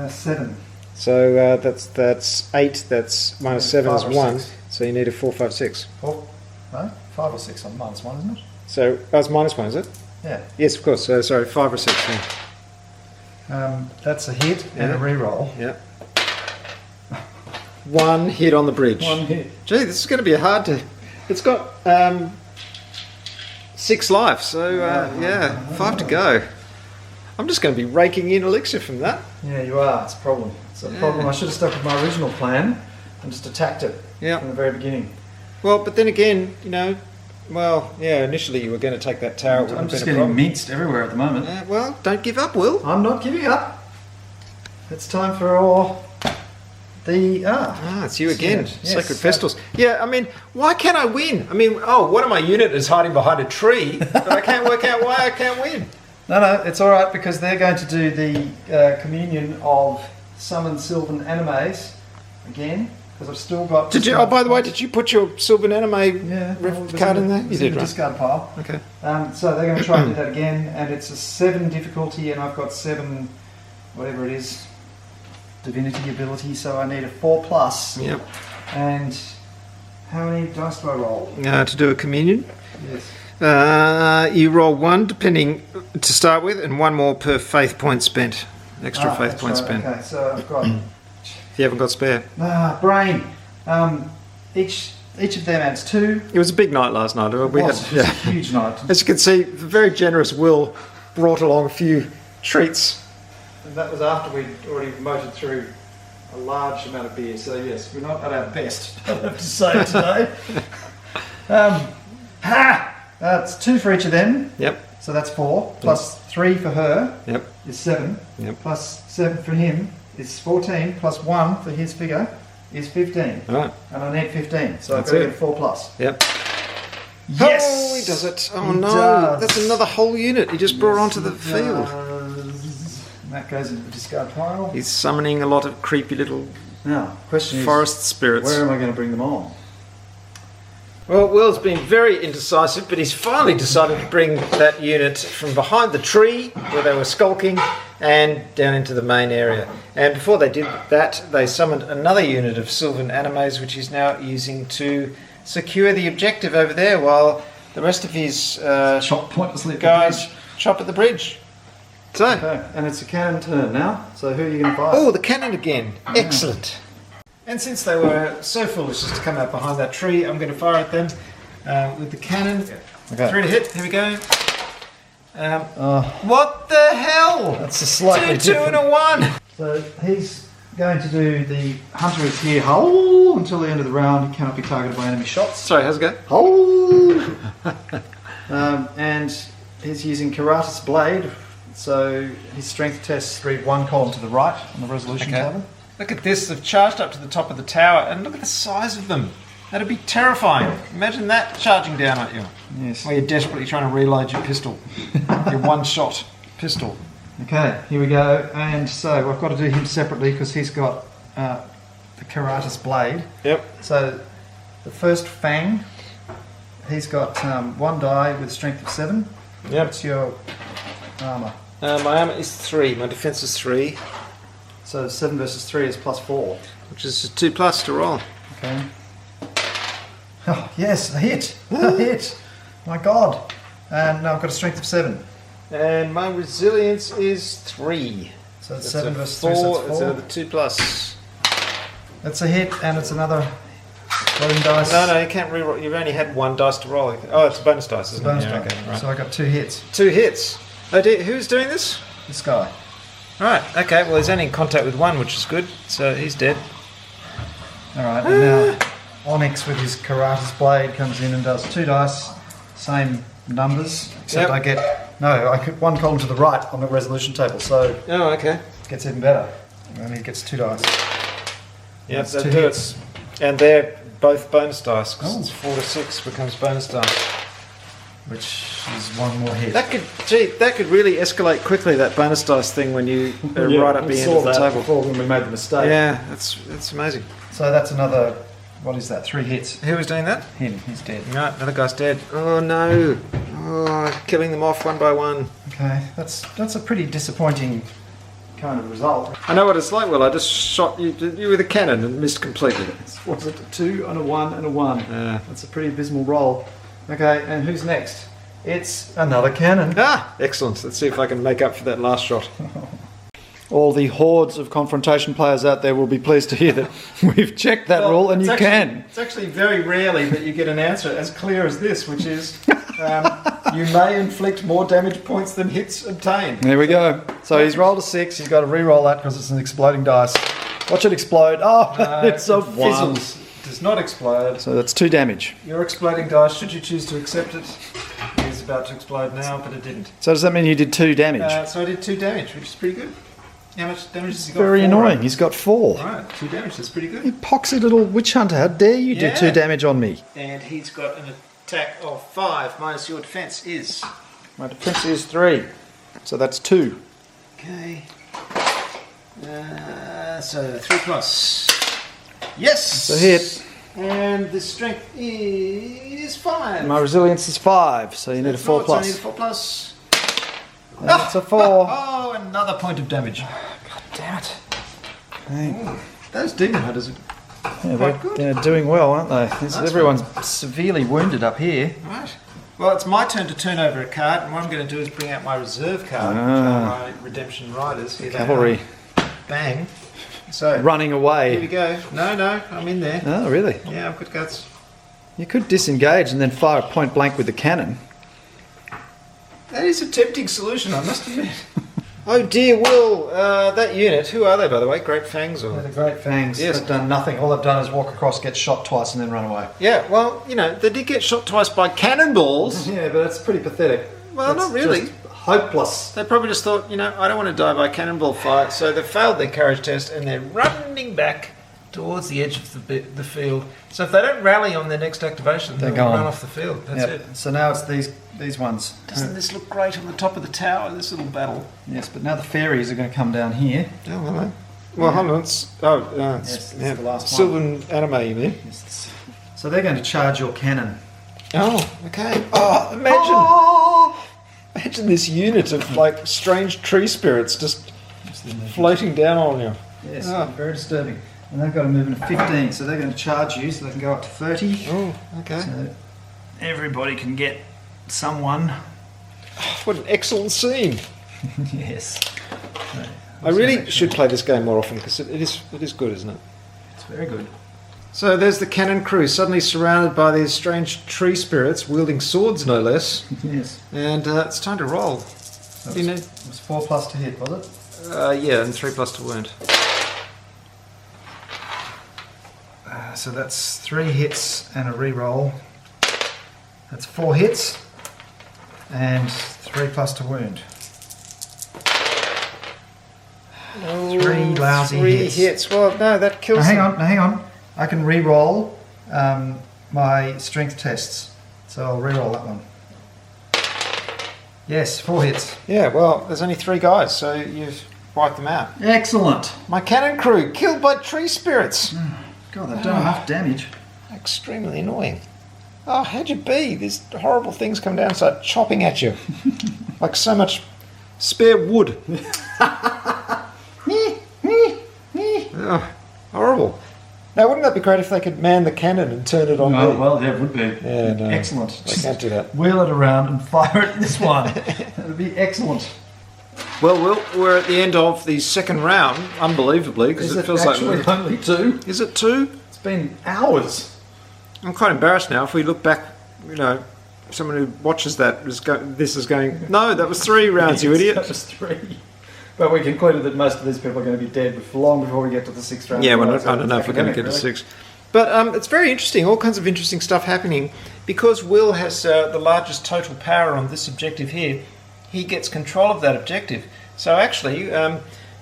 7. So that's 8, that's minus 7 is 5 or 1, 6. so you need a 4, 5, 6. 4, no? 5 or 6 on minus 1, isn't it? So that's minus 1, is it? Yeah. Yes, of course. So, sorry, 5 or 6. Yeah. That's a hit and a Yeah. reroll. Yeah. 1 hit on the bridge. 1 hit. Gee, this is going to be hard to. It's got 6 life, so 5 to go. I'm just going to be raking in elixir from that. Yeah, you are. It's a problem. It's a problem. I should have stuck with my original plan and just attacked it Yeah. from the very beginning. Well, but then again, initially you were going to take that tower. It would I'm have just been a getting problem. minced everywhere at the moment. Well, don't give up, Will. I'm not giving up. It's time for all It's you again. Yes. Sacred Festivals. Yeah, I mean, why can't I win? I mean, one of my unit is hiding behind a tree, but I can't work out why I can't win. No, it's all right because they're going to do the communion of summoned Sylvan animes again. Because I've still got. Did you? Oh, by the way, did you put your Sylvan Anime card in there? You did, the right? discard pile. Okay. So they're going to try and do that again, and it's a 7 difficulty, and I've got 7, whatever it is, divinity ability. So I need a 4+. Yep. And how many dice do I roll? To do a communion. Yes. You roll 1 depending to start with, and 1 more per faith point spent. Extra faith point spent. Okay, so I've got. If you haven't got spare. Brain. Each of them adds 2. It was a big night last night. It was a huge night. As you can see, the very generous Will brought along a few treats. And that was after we'd already motored through a large amount of beer. So yes, we're not at our best, I have to say today. That's 2 for each of them. Yep. So that's 4. Plus 3 for her. Yep. Is 7. Yep. Plus 7 for him is 14. Plus 1 for his figure is 15. Right. And I need 15. So That's I've got to it. get 4+. Yep. Yes! Oh, he does it. Oh, He no. does. That's another whole unit he just brought onto the He field. does. That goes into the discard pile. He's summoning a lot of creepy little Now, question forest is, spirits. where am I going to bring them on? Well, Will's been very indecisive, but he's finally decided to bring that unit from behind the tree where they were skulking and down into the main area. And before they did that, they summoned another unit of Sylvan Animes, which he's now using to secure the objective over there while the rest of his Shot pointlessly at the guys bridge. chop at the bridge. So, Okay, and it's a cannon turn now. So who are you going to fire? oh, the cannon again. Excellent. And since they were so foolish as to come out behind that tree, I'm going to fire at them with the cannon. Okay. 3 to hit. Here we go. What the hell? That's a slightly 2 and a 1. So he's going to do the hunter is here. Hold until the end of the round. He cannot be targeted by enemy shots. Sorry, how's it go? Hold. And he's using Karatas Blade. So his strength tests read 1 column to the right on the resolution Okay. table. Look at this. They've charged up to the top of the tower, and look at the size of them. That'd be terrifying. Imagine that charging down at you. Yes. While you're desperately trying to reload your pistol. Your one-shot pistol. Okay, here we go. And so I've got to do him separately because he's got the Karatas Blade. Yep. So the first Fang, he's got 1 die with strength of 7. Yep. What's your armour? My armor is 3. My defense is 3, So 7 versus 3 is +4. which is a 2+ to roll. Okay. Oh, yes, a hit. A hit. My God. And now I've got a strength of 7. And my resilience is 3. So it's That's 7 a versus 3, so 4. it's It's 4. another 2+. That's a hit, and it's another rolling dice. No, you can't re-roll. You've only had 1 dice to roll. Oh, it's a bonus dice, isn't Bonus it? Yeah, die. okay, right. So I got 2 hits. 2 hits. Oh, who's doing this? This guy. Right, okay, well, he's only in contact with 1, which is good. So he's dead. Alright, and now Onyx with his Karatas Blade comes in and does 2 dice, same numbers, except Yep. I get, no, I get 1 column to the right on the resolution table, so Oh, okay. it gets even better. And he gets 2 dice. Yep, That's that 2 do it. hits. And they're both bonus dice, because Oh. it's 4 to 6 becomes bonus dice. Which is 1 more hit. That could really escalate quickly, that bonus dice thing, when you are right at the end of the table. before when we made the mistake. Yeah, that's amazing. So that's another, what is that, 3 hits. Who was doing that? Him, he's dead. Right, another guy's dead. Oh no! Oh, killing them off 1 by 1. Okay, that's a pretty disappointing kind of result. I know what it's like, Will. I just shot you with a cannon and missed completely. What was it, 2 and a 1 and a 1? Yeah. That's a pretty abysmal roll. Okay, and who's next? It's another cannon. Ah, excellent. Let's see if I can make up for that last shot. All the hordes of Confrontation players out there will be pleased to hear that we've checked that rule and you can. It's actually very rarely that you get an answer as clear as this, which is you may inflict more damage points than hits obtained. There we go. So he's rolled a 6. He's got to re-roll that because it's an exploding dice. Watch it explode. Oh, it so fizzles. Does not explode. So that's 2 damage. Your exploding dice, should you choose to accept it, is about to explode now, but it didn't. So does that mean you did 2 damage? So I did 2 damage, which is pretty good. How much damage has he got? Very 4. annoying. He's got 4. Right, 2 damage. That's pretty You good. poxy little witch hunter. How dare you do Yeah. 2 damage on me? And he's got an attack of 5 minus your defense is. My defense is 3. So that's 2. Okay. So 3 plus. Yes! It's a hit. And the strength is 5. My resilience is 5, so you need a 4 So I need a plus. 4 plus. That's a 4. Oh, another point of damage. Damn it. Okay. Those demon hunters are Yeah, quite good. they're doing well, aren't they? That's Everyone's severely wounded up here. Right. Well, it's my turn to turn over a card, and what I'm going to do is bring out my reserve card, which are my redemption riders. Here they Cavalry are. Bang. So, running here we away. go. No, I'm in there. Oh, really? Yeah, I've got guts. You could disengage and then fire point blank with the cannon. That is a tempting solution, I must admit. Oh dear, Will, that unit, who are they, by the way? Great Fangs or? The Great Fangs. Yes. They've done nothing. All they've done is walk across, get shot twice, and then run away. Yeah, well, you know, they did get shot twice by cannonballs. Yeah, but it's pretty pathetic. Well, That's not really. just hopeless. They probably just thought, you know, I don't want to die by cannonball fire, so they failed their courage test and they're running back towards the edge of the field. So if they don't rally on their next activation, they'll gone. run off the field. That's Yep. it. So now it's these ones. Doesn't this look great on the top of the tower, this little battle? Yes, but now the fairies are going to come down here. Oh, hello. Well, hold on. It's, Yes, this is the last one. Sylvan anime, you mean? Yes. So they're going to charge your cannon. Oh, okay. Oh, imagine. Imagine this unit of like strange tree spirits just floating down on you. Yes, Ah. very disturbing. And they've got a movement of 15, so they're going to charge you, so they can go up to 30. Oh, okay. So everybody can get someone. What an excellent scene. Yes. I really should play this game more often because it is good, isn't it? It's very good. So there's the cannon crew, suddenly surrounded by these strange tree spirits, wielding swords no less. Yes. And it's time to roll. So Do you need? it was 4 plus to hit, was it? Yeah, and 3 plus to wound. So that's 3 hits and a re-roll. That's 4 hits and 3 plus to wound. 3 lousy Three hits. hits. Well, no, that kills Now them. hang on. I can re-roll my strength tests. So I'll re-roll that one. Yes, 4 hits. Yeah, well, there's only 3 guys, so you've wiped them out. Excellent. My cannon crew killed by tree spirits. God, they've done enough damage. Extremely annoying. Oh, how'd you be? These horrible things come down and start chopping at you. Like so much spare wood. Oh, horrible. Now, wouldn't that be great if they could man the cannon and turn it on me? Well, yeah, it would be. Yeah, no. Excellent. They can't do that. Wheel it around and fire at this one. That would be excellent. Well, we're at the end of the second round, unbelievably, because it feels actually like... only 2? Is it 2? It's been hours. I'm quite embarrassed now. If we look back, you know, someone who watches that is this is going, no, that was 3 rounds, you idiot. That was 3. But we concluded that most of these people are going to be dead long before we get to the 6th round. Yeah, well, I don't know if we're going to get to 6. But it's very interesting, all kinds of interesting stuff happening. Because Will has the largest total power on this objective here, he gets control of that objective. So actually,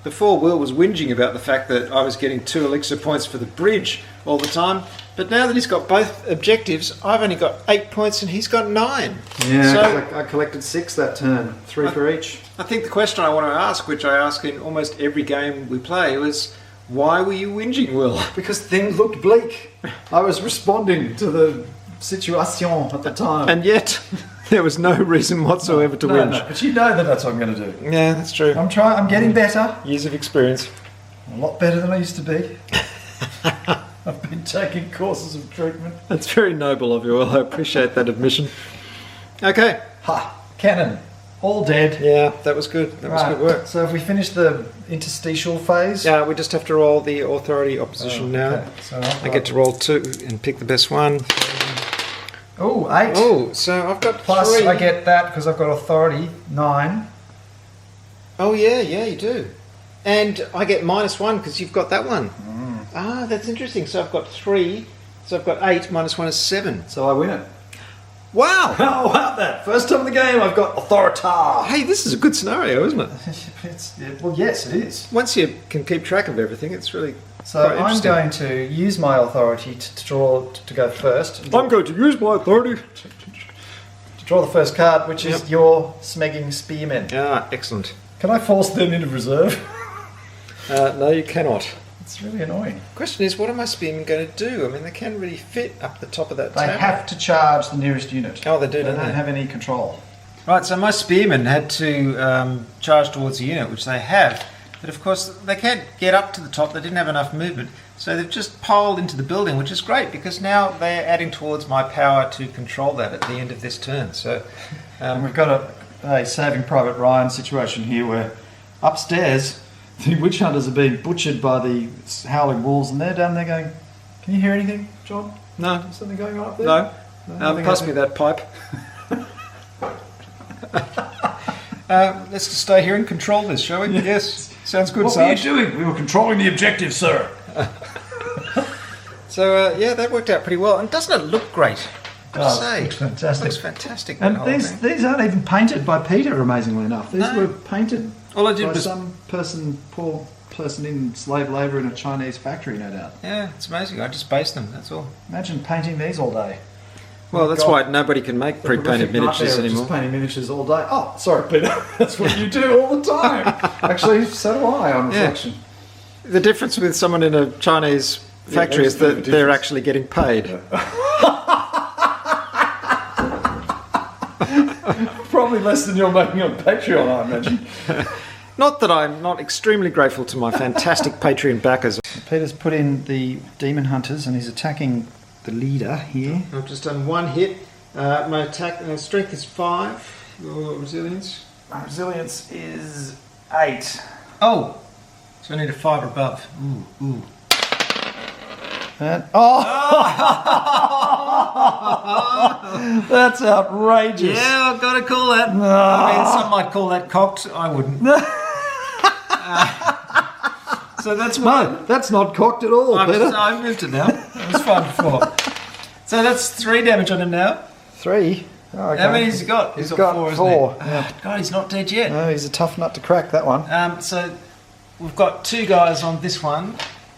before Will was whinging about the fact that I was getting 2 elixir points for the bridge all the time, but now that he's got both objectives, I've only got 8 points and he's got 9. Yeah, So 'cause I collected 6 that turn, 3 for each. I think the question I want to ask, which I ask in almost every game we play, was why were you whinging, Will? Because things looked bleak. I was responding to the situation at the time. And yet, there was no reason whatsoever to whinge. No, but you know that that's what I'm going to do. Yeah, that's true. I'm getting better. Years of experience. A lot better than I used to be. I've been taking courses of treatment. That's very noble of you, Will. I appreciate that admission. Okay. Ha! Cannon. All dead. Yeah, that was good. That was good work. So if we finish the interstitial phase... Yeah, we just have to roll the authority opposition now. Okay. So I get to roll 2 and pick the best one. Oh, 8. Oh, so I've got Plus 3. I get that because I've got authority, 9. Oh, yeah, you do. And I get -1 because you've got that one. Ah, that's interesting. So I've got 3. So I've got 8, -1 is 7. So I win it. Wow! How about that? First time in the game, I've got Authorita. Hey, this is a good scenario, isn't it? Well, yes, it is. Once you can keep track of everything, it's really So quite I'm interesting. going to use my authority to draw to go first. I'm going to use my authority. To draw the first card, which is your Smegging Spearmen. Ah, excellent. Can I force them into reserve? No, you cannot. It's really annoying. Question is, what are my spearmen going to do? I mean, they can't really fit up the top of that They tower. have to charge the nearest unit. Oh, they do, They don't don't they? have any control. Right, so my spearmen had to charge towards the unit, which they have. But of course, they can't get up to the top. They didn't have enough movement. So they've just piled into the building, which is great because now they're adding towards my power to control that at the end of this turn. So And we've got a Saving Private Ryan situation here where upstairs the witch hunters are being butchered by the howling wolves, and they're down there going, "Can you hear anything, John? no, Is something going on up there?" no. nothing Pass happening. me that pipe. Let's just stay here and control this, shall we? Yes. Sounds good, What were you Sarge. doing? We were controlling the objective, sir. So, yeah, that worked out pretty well. And doesn't it look great? I have to say. looks fantastic. Looks fantastic. And that whole thing. these aren't even painted by Peter, amazingly enough. These No. were painted All I did by was... some poor person in slave labour in a Chinese factory, no doubt. Yeah, it's amazing. I just based them, that's all. Imagine painting these all day. Well, that's God. why nobody can make The pre-painted horrific miniatures nightmare of anymore. Just painting miniatures all day. Oh, sorry, Peter. That's what you do all the time. Actually, so do I on Yeah. reflection. The difference with someone in a Chinese factory there's is a bit of that a they're difference. actually getting paid. Probably less than you're making on Patreon, I imagine. Not that I'm not extremely grateful to my fantastic Patreon backers. Peter's put in the demon hunters and he's attacking the leader here. I've just done one hit. My attack strength is 5. Your resilience? My resilience is 8. Oh! So I need a 5 or above. Ooh. And, oh! That's outrageous. Yeah, I've got to call that. No. I mean, some might call that cocked. I wouldn't. So that's one. No, that's not cocked at all, Peter. I've moved it now. It was 5 before. So that's 3 damage on him now. 3. Oh, okay. How many has he got? He's got 4. Isn't he? Yeah. God, he's not dead yet. No, he's a tough nut to crack, that one. So we've got 2 guys on this one.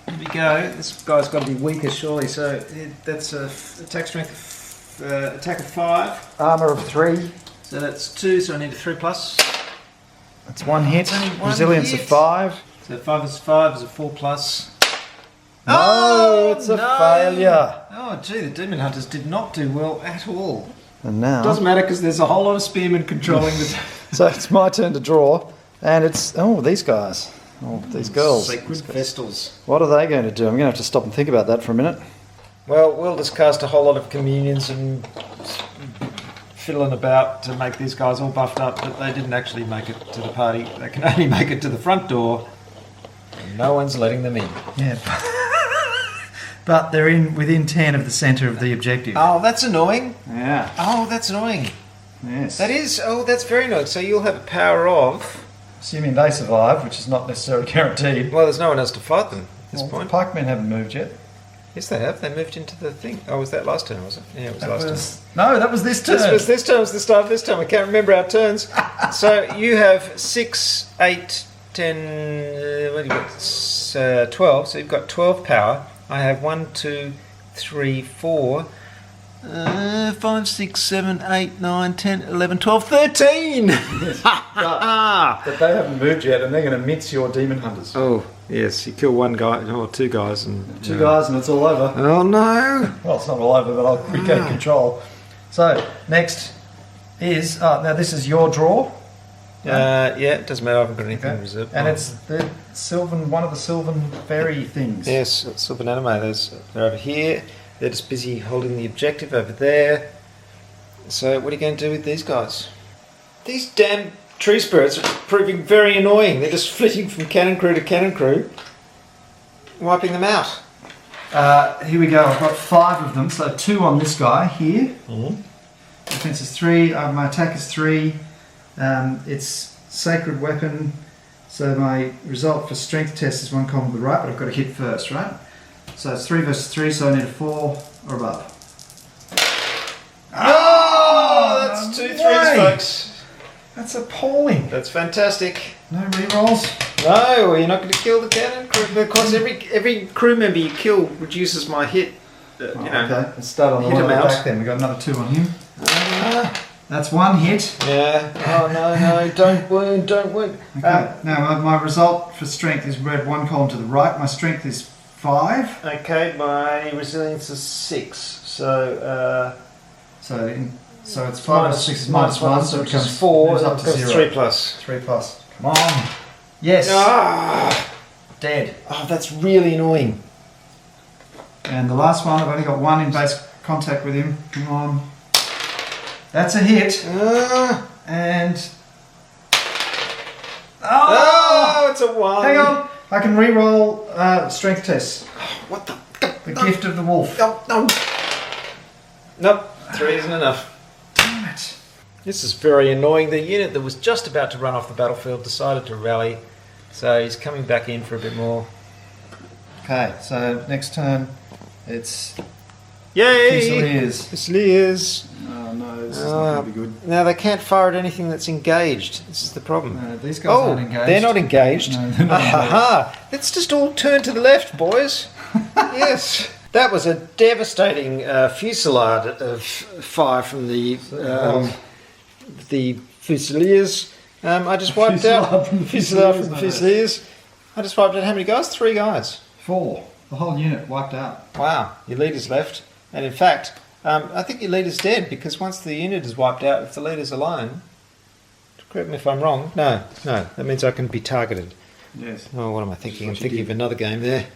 Here we go. This guy's got to be weaker, surely. So that's a attack strength, attack of 5. Armour of 3. So that's 2. So I need a 3 plus. That's 1 hit. It's only one Resilience hit. of 5. So 5 is 5 is a 4 plus. No, it's a failure. Oh, gee, the demon hunters did not do well at all. And now... Doesn't matter because there's a whole lot of spearmen controlling the So it's my turn to draw. And it's... Oh, these guys. Oh, these girls. sacred vestals. What are they going to do? I'm going to have to stop and think about that for a minute. Well, we'll just cast a whole lot of communions and fiddling about to make these guys all buffed up, but they didn't actually make it to the party. They can only make it to the front door. And no one's letting them in. Yeah. But they're within 10 of the centre of the objective. Oh, that's annoying. Yeah. Oh, that's annoying. Yes. That is. Oh, that's very annoying. So you'll have a power of. Assuming they survive, which is not necessarily guaranteed. Well, there's no one else to fight them at this Well, point. the pikemen haven't moved yet. Yes, they have. They moved into the thing. Oh, was that last turn, was it? Yeah, it was last turn. No, that was this turn. This turn was the start of this turn. I can't remember our turns. So you have 6, 8, 10, what do you got? 12. So you've got 12 power. I have 1, 2, 3, 4, 5, 6, 7, 8, 9, 10, 11, 12, 13! But they haven't moved yet, and they're going to mince your demon hunters. Oh, yes. You kill one guy, or 2 guys. And Two guys, and it's all over. Oh, no. Well, it's not all over, but I'll regain control. So, next is... now this is your draw. Yeah, it doesn't matter. I haven't got anything in reserve. And it's the Sylvan, one of the Sylvan fairy things. Yes, it's Sylvan Anime. They're over here. They're just busy holding the objective over there. So what are you going to do with these guys? These damn tree spirits are proving very annoying. They're just flitting from cannon crew to cannon crew, wiping them out. Here we go. I've got 5 of them, so 2 on this guy here. Mm-hmm. Defense is 3. My attack is 3. It's sacred weapon, so my result for strength test is 1 column to the right, but I've got to hit first, right? So it's 3 versus 3, so I need a 4 or above. Oh! That's 2 threes, folks. That's appalling. That's fantastic. No rerolls. No, you're not going to kill the cannon crew. Because every crew member you kill reduces my hit. Okay, let's start on the hit one him out. back then. We've got another 2 on him. That's 1 hit. Yeah. Oh, no, don't wound. Okay. Now, my result for strength is red 1 column to the right. My strength is 5. Okay, my resilience is 6. So it's 5 or 6 is minus 1, so it which is becomes 4. moves up to 0. 3 plus. 3 plus. Come on. Yes. Ah! Dead. Oh, that's really annoying. And the last one, I've only got 1 in base contact with him. Come on. That's a hit. And... Oh, it's a 1. Hang on. I can re-roll strength tests. What the... The gift of the wolf. No. Nope, 3 isn't enough. Damn it. This is very annoying. The unit that was just about to run off the battlefield decided to rally. So he's coming back in for a bit more. Okay, so next turn it's Yay! Fusiliers. Oh no, this is not going to be good. Now they can't fire at anything that's engaged. This is the problem. No, these guys aren't engaged. They're not engaged. No, they're not engaged. Let's just all turn to the left, boys. Yes. That was a devastating fusillade of fire from the Fusiliers. I just wiped out Fusillade from the Fusiliers. I just wiped out how many guys? 3 guys. 4. The whole unit wiped out. Wow, your leader's left. And in fact, I think your leader's dead because once the unit is wiped out, if the leader's alone, correct me if I'm wrong, no, that means I can be targeted. Yes. Oh, what am I thinking? I'm thinking of another game there.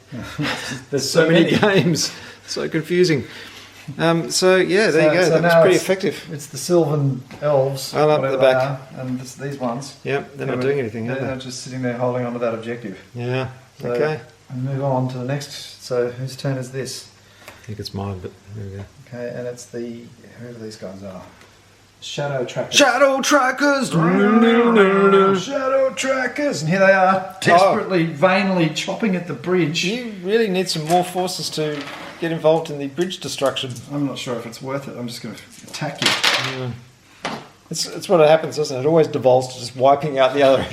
There's So many games. So confusing. So, yeah, there you go. That was pretty effective. It's the Sylvan Elves. I'll up the whatever back. they are, and these ones. Yep, they're not doing anything, are They're they? just sitting there holding on to that objective. Yeah, So, okay. And move on to the next. So whose turn is this? I think it's mine, but there we go. Okay, and it's the whoever these guys are. Shadow Trackers. Shadow Trackers! Shadow Trackers! And here they are, desperately, vainly chopping at the bridge. You really need some more forces to get involved in the bridge destruction. I'm not sure if it's worth it. I'm just going to attack you. Yeah. It's what happens, doesn't it? It always devolves to just wiping out the other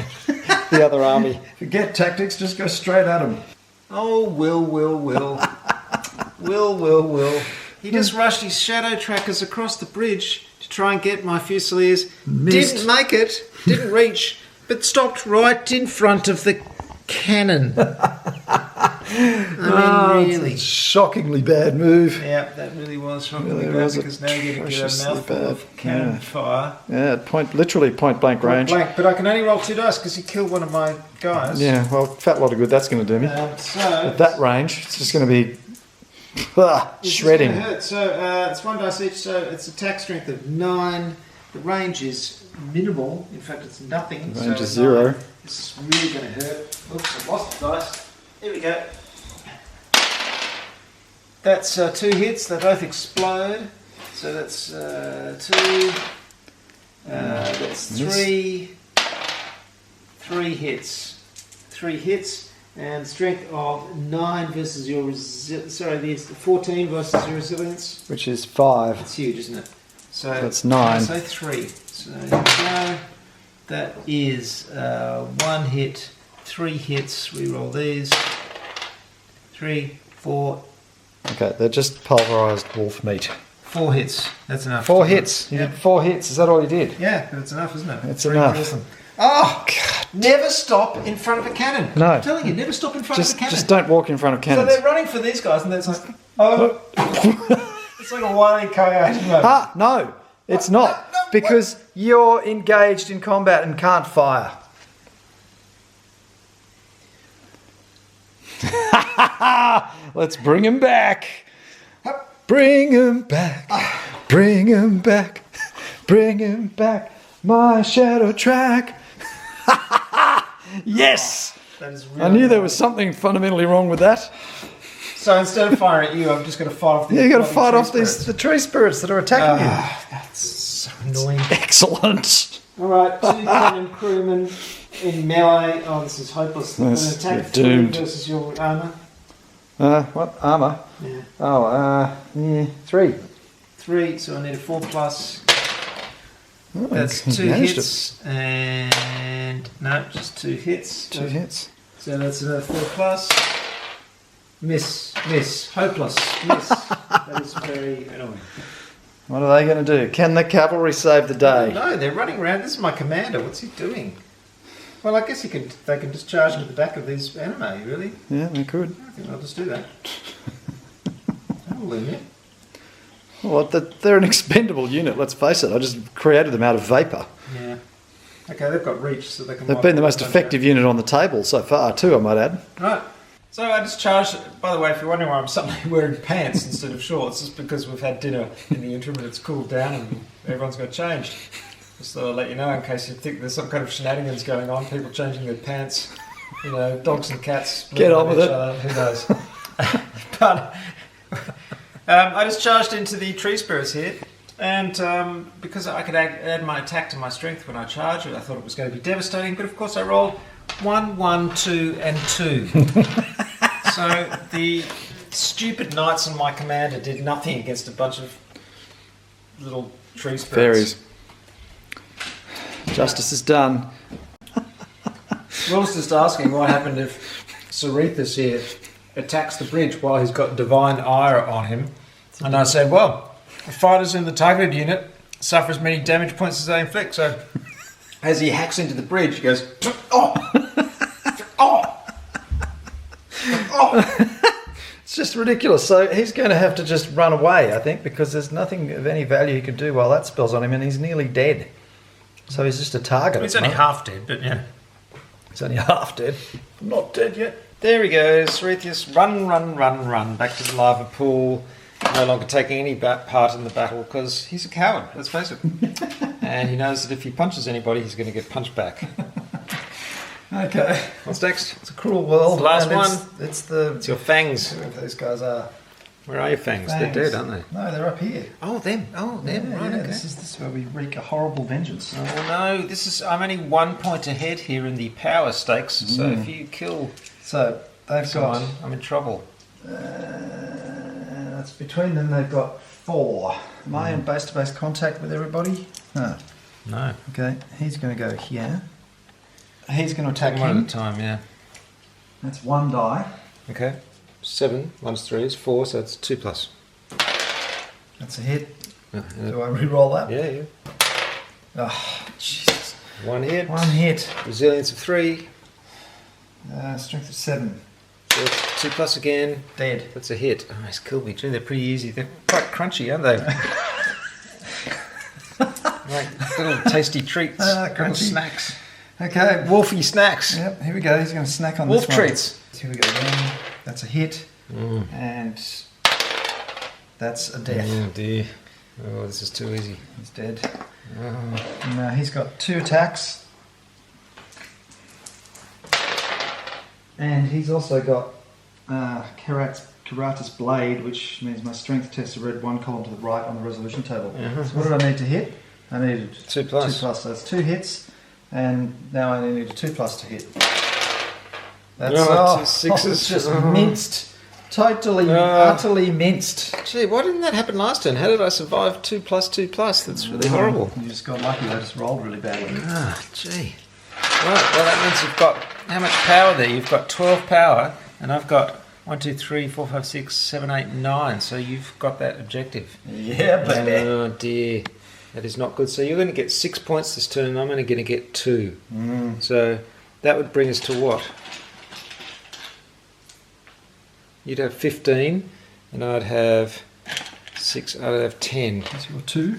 the other army. Forget tactics, just go straight at them. Oh, Will. Will. He just rushed his Shadow Trackers across the bridge to try and get my Fusiliers. Missed. Didn't make it, didn't reach, but stopped right in front of the cannon. I mean, really. It's a shockingly bad move. Yeah, that really was shocking Really bad was because now you're going to get a atrociously mouthful bad. of cannon fire. Yeah, literally point blank range. Blank, but I can only roll 2 dice because he killed one of my guys. Yeah, well, fat lot of good that's going to do me. So At that range, it's just going to be it's shredding. gonna hurt. So it's 1 dice each. So it's attack strength of 9. The range is minimal. In fact, it's nothing. The range so is 0. 9. This is really going to hurt. Oops, I lost the dice. Here we go. That's 2 hits. They both explode. So that's 2. That's 3. 3 hits. 3 hits. And strength of 9 versus your there's 14 versus your resilience. Which is 5. It's huge, isn't it? So That's 9. So 3. So here we go. That is 1 hit, 3 hits. We roll these. 3, 4. Okay, they're just pulverised wolf meat. 4 hits. That's enough. 4 hits. You Yeah. did 4 hits. Is that all you did? Yeah, but it's enough, isn't it? It's Really enough. awesome. Oh, God. Never stop in front of a cannon. No. I'm telling you, never stop in front of a cannon. Just don't walk in front of So cannons. they're running for these guys, and it's like, oh, it's like a wily coyote moment. No, it's not. No, because you're engaged in combat and can't fire. Let's bring him back. Bring him back. Bring him back. Bring him back. My shadow track. Yes! That is I knew there was something fundamentally wrong with that. So instead of firing at you, I'm just going to fight off these. Yeah, you got to fight tree off spirits. the tree spirits that are attacking you. That's so annoying. Excellent. All right, 2 cannon crewmen in melee. Oh, this is hopeless. They're Yes, going to attack you're 3 doomed. versus your armor. What? Armour? Yeah. Oh, 3. 3, so I need a 4 plus. Oh, That's he 2 managed hits and no, just 2 hits. 2 hits. So that's another 4 plus. Miss, hopeless, miss. That is very annoying. What are they going to do? Can the cavalry save the day? No, they're running around. This is my commander. What's he doing? Well, I guess they can just charge into the back of these anime, really. Yeah, they could. I think I'll just do that. That'll leave it. Well, they're an expendable unit, let's face it. I just created them out of vapour. Yeah. Okay, they've got reach, so they can... They've been the most effective unit on the table so far, too, I might add. Right. So I just charged... By the way, if you're wondering why I'm suddenly wearing pants instead of shorts, it's because we've had dinner in the interim and it's cooled down and everyone's got changed. Just thought I'd let you know in case you think there's some kind of shenanigans going on, people changing their pants, you know, dogs and cats... Get on with it. Other, who knows? But... I just charged into the tree spirits here, and because I could add my attack to my strength when I charge it, I thought it was going to be devastating, but of course I rolled 1, 1, 2, and 2. So the stupid knights and my commander did nothing against a bunch of little tree spirits. Fairies. Justice is done. Will's just asking what happened if Cerethus here attacks the bridge while he's got divine ire on him. And I said, well, the fighters in the targeted unit suffer as many damage points as they inflict. So as he hacks into the bridge, he goes, oh! Oh! Oh! It's just ridiculous. So he's going to have to just run away, I think, because there's nothing of any value he could do while that spell's on him, and he's nearly dead. So he's just a target. He's only half dead, but yeah. He's only half dead. Not dead yet. There he goes, Cerethus, run, back to the lava pool. No longer taking any part in the battle because he's a coward, let's face it. And he knows that if he punches anybody, he's going to get punched back. Okay. What's next? It's a cruel world. It's the last and one. It's your fangs. Whoever those guys are. Where are your fangs? They're dead, aren't they? No, they're up here. Oh, them. Oh, them. Yeah, right, yeah, okay. This is where we wreak a horrible vengeance. Oh, no, I'm only 1 point ahead here in the power stakes, so if you kill So they've someone, got... I'm in trouble. That's between them, they've got 4. Am I in base-to-base contact with everybody? No. No. Okay, he's going to go here. He's going to attack One him. at a time, yeah. That's 1 die. Okay. 7 minus 3 is 4, so it's 2 plus. That's a hit. Yeah. Do I re-roll that? Yeah. Oh, Jesus. 1 hit. 1 hit. Resilience of 3. Strength of 7. So it's 2 plus again. Dead. That's a hit. Oh, he's killed me too. They're pretty easy. They're quite crunchy, aren't they? Like little tasty treats. Little Crunchy. snacks. Okay. Wolfy snacks. Yep, here we go. He's going to snack on Wolf this one. treats. Here we go again. That's a hit. And that's a death. Oh dear. Oh, this is too easy. He's dead. Oh. Now he's got 2 attacks. And he's also got Karatas Blade, which means my strength tests are read 1 column to the right on the resolution table. So what did I need to hit? I needed 2 plus. 2 plus. So that's 2 hits. And now I need a 2 plus to hit. That's 2 sixes. It's just minced. Totally, utterly minced. Gee, why didn't that happen last turn? How did I survive 2 plus 2 plus? That's really horrible. You just got lucky. I just rolled really badly. Ah, gee. Right, well that means you've got how much power there? You've got 12 power, and I've got 1, 2, 3, 4, 5, 6, 7, 8, 9. So you've got that objective. Yeah, baby. Oh dear, that is not good. So you're going to get 6 points this turn, and I'm only going to get 2. So that would bring us to what? You'd have 15, and I'd have 6. I'd have 10. That's your 2.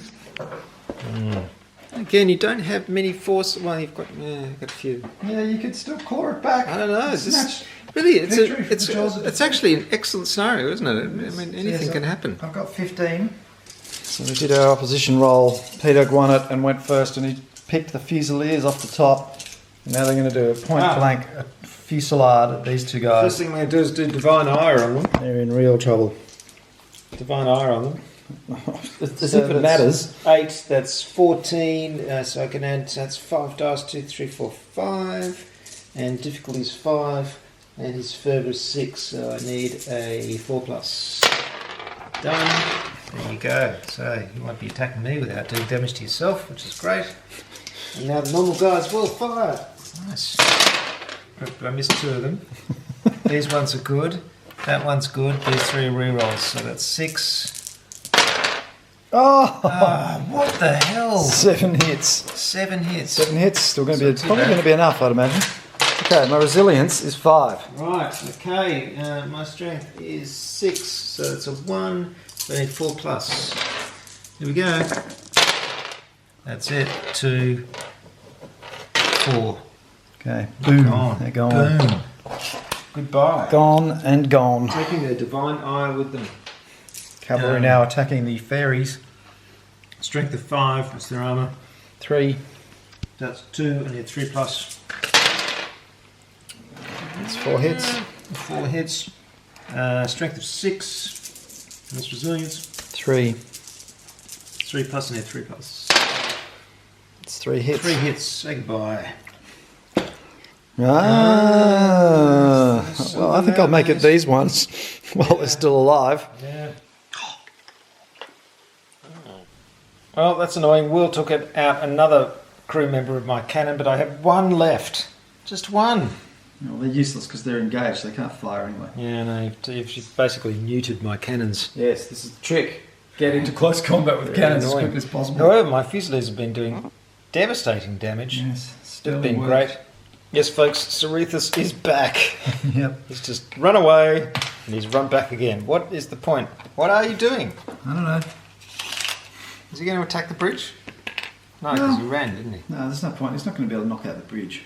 Again, you don't have many force. Well, you've got a few. Yeah, you could still claw it back. I don't know. Snatch Really, victory from the jaws of it's actually an excellent scenario, isn't it? I mean, anything can happen. I've got 15. So we did our opposition roll. Peter won it and went first, and he picked the Fusiliers off the top. And now they're going to do a point blank a fusillade at these 2 guys. First thing they're going to do is do divine ire on them. They're in real trouble. Divine ire on them. As if it matters. 8, that's 14. So I can add, that's 5 dice, 2, 3, 4, 5. And difficulty is 5. And his fervour is 6, so I need a 4 plus. Done. There you go. So you won't be attacking me without doing damage to yourself, which is great. And now the normal guys will fire. Nice. But I missed 2 of them. These ones are good. That one's good. These 3 are rerolls. So that's 6. Oh! What the hell? 7 hits. 7 hits. 7 hits. Still going to be probably bad. going to be enough, I'd imagine. Okay, my resilience is 5. Right, okay. My strength is 6, so it's a 1. So I need 4 plus. Here we go. That's it. 2, 4. Okay, boom. Gone. They're gone. Boom. Goodbye. Gone and gone. Taking their divine eye with them. Cavalry now attacking the fairies. Strength of 5. What's their armour? 3. That's 2. I need 3 plus. That's 4 hits. 4 hits. Strength of 6. That's resilience. 3. 3 plus. I need 3 plus. It's 3 hits. 3 hits. Say goodbye. Well, I think I'll make it these ones while they're still alive. Yeah. Well, that's annoying. Will took it out another crew member of my cannon, but I have 1 left. Just 1. Well, they're useless because they're engaged. They can't fire anyway. Yeah, no, you've basically neutered my cannons. Yes, this is the trick. Get into close combat with cannons as quickly as possible. However, my Fusiliers have been doing devastating damage. Yes, They've been great. Yes, folks, Cerethus is back. Yep. He's just run away and he's run back again. What is the point? What are you doing? I don't know. Is he going to attack the bridge? No, because he ran, didn't he? No, there's no point. He's not going to be able to knock out the bridge.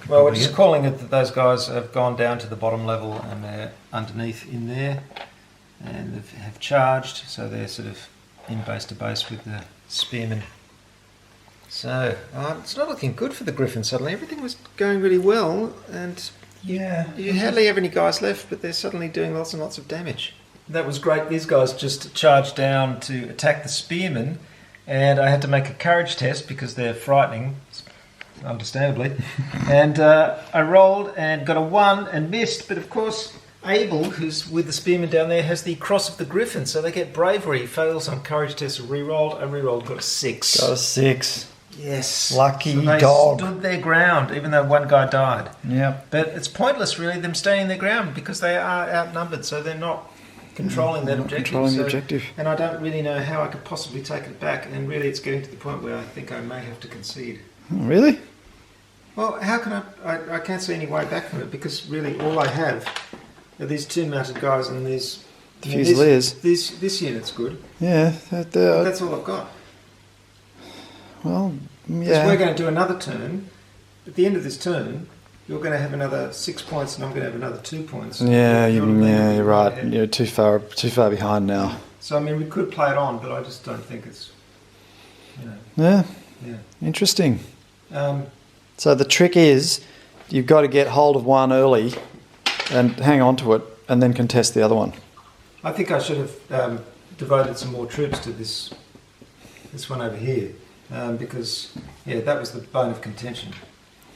Well, we're just calling it that those guys have gone down to the bottom level and they're underneath in there and they have charged, so they're sort of in base to base with the spearmen. So, it's not looking good for the Griffin suddenly. Everything was going really well and you hardly have any guys left, but they're suddenly doing lots and lots of damage. That was great. These guys just charged down to attack the spearmen and I had to make a courage test because they're frightening, understandably. And I rolled and got a 1 and missed, but of course Abel, who's with the spearmen down there, has the Cross of the Griffin, so they get bravery. Fails on courage tests, re-rolled. I re-rolled, got a 6. Got a 6. Yes. Lucky so they dog. stood their ground, even though 1 guy died. Yep. But it's pointless, really, them staying their ground because they are outnumbered, so they're not controlling that objective. Controlling the objective. And I don't really know how I could possibly take it back, and really it's getting to the point where I think I may have to concede. Oh, really? Well, how can I can't see any way back from it because really all I have are these 2 mounted guys and these... Fusiliers. This unit's good. Yeah. That's all I've got. Well, Because yeah. we're going to do another turn. At the end of this turn, you're going to have another 6 points and I'm going to have another 2 points. Yeah, You know what I mean? you're right. You're too far behind now. So, I mean, we could play it on, but I just don't think it's... Yeah. Yeah. Interesting. So the trick is you've got to get hold of one early and hang on to it and then contest the other one. I think I should have devoted some more troops to this one over here because, yeah, that was the bone of contention.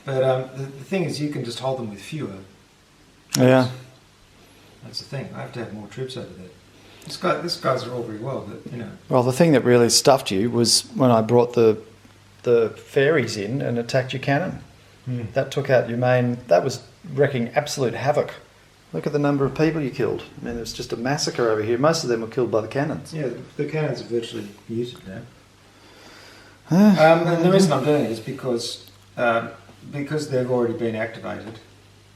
But the thing is, you can just hold them with fewer troops. Yeah. That's the thing. I have to have more troops over there. These guys are all very well, but, you know. Well, the thing that really stuffed you was when I brought the fairies in and attacked your cannon. That took out your main... That was wreaking absolute havoc. Look at the number of people you killed. I mean, it was just a massacre over here. Most of them were killed by the cannons. Yeah, the cannons are virtually muted now. And the reason I'm doing it is because they've already been activated,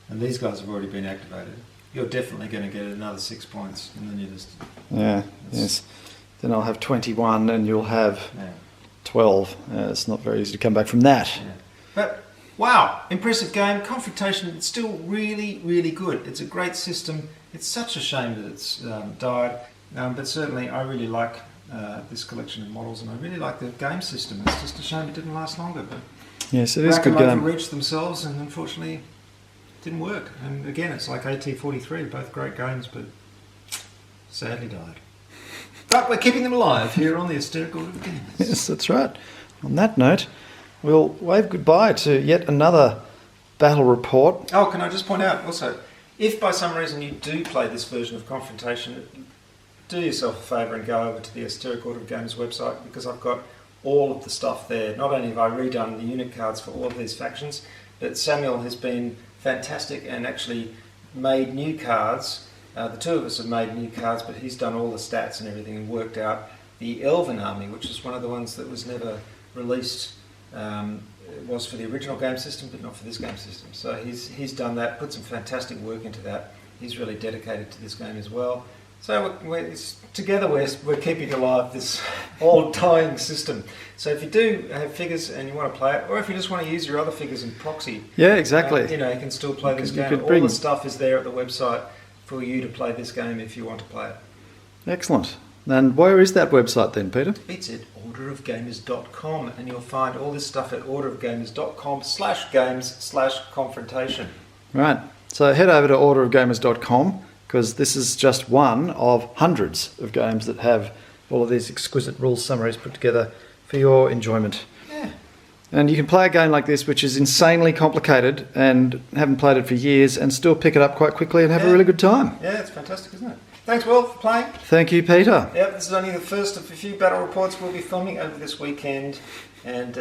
and these guys have already been activated. You're definitely going to get another 6 points, and then you just... Yeah, yes. Then I'll have 21 and you'll have 12. It's not very easy to come back from that. Yeah. But, wow, impressive game. Confrontation, it's still really, really good. It's a great system. It's such a shame that it's died. But certainly I really like this collection of models, and I really like the game system. It's just a shame it didn't last longer. But Yes, it is a good Rackham game. overreached themselves, and unfortunately it didn't work. And again, it's like AT-43, both great games, but sadly died. But we're keeping them alive here on the Esoteric Order of Gamers. Yes, that's right. On that note, we'll wave goodbye to yet another battle report. Oh, can I just point out also, if by some reason you do play this version of Confrontation, do yourself a favour and go over to the Esoteric Order of Gamers website, because I've got all of the stuff there. Not only have I redone the unit cards for all of these factions, but Samuel has been fantastic and actually made new cards. The two of us have made new cards, but he's done all the stats and everything and worked out the Elven army, which is one of the ones that was never released. It was for the original game system, but not for this game system. So he's done that, put some fantastic work into that. He's really dedicated to this game as well. So together we're keeping alive this old dying system. So if you do have figures and you want to play it, or if you just want to use your other figures in proxy, Yeah, exactly. you can still play this You game. could All bring- the stuff is there at the website for you to play this game if you want to play it. Excellent. And where is that website then, Peter? It's at orderofgamers.com, and you'll find all this stuff at orderofgamers.com/games/confrontation. Right. So head over to orderofgamers.com, because this is just one of hundreds of games that have all of these exquisite rules summaries put together for your enjoyment. Yeah. And you can play a game like this, which is insanely complicated, and haven't played it for years, and still pick it up quite quickly and have a Yeah. really good time. Yeah, it's fantastic, isn't it? Thanks, Will, for playing. Thank you, Peter. Yep, this is only the first of a few battle reports we'll be filming over this weekend, and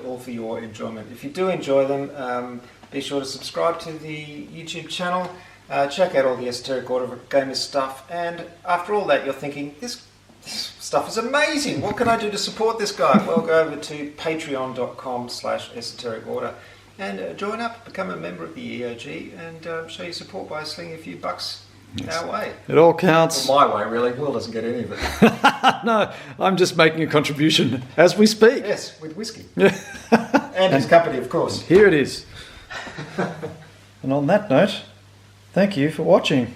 all for your enjoyment. If you do enjoy them, be sure to subscribe to the YouTube channel, check out all the Esoteric Order of Gamers stuff, and after all that you're thinking, this stuff is amazing, what can I do to support this guy? Well, go over to patreon.com/esoteric order and join up, become a member of the EOG, and show your support by slinging a few bucks our way. It all counts. Well, my way, really. Will doesn't get any of it. No, I'm just making a contribution as we speak. Yes, with whiskey. Yeah. And his company, of course. Here it is. And on that note, thank you for watching.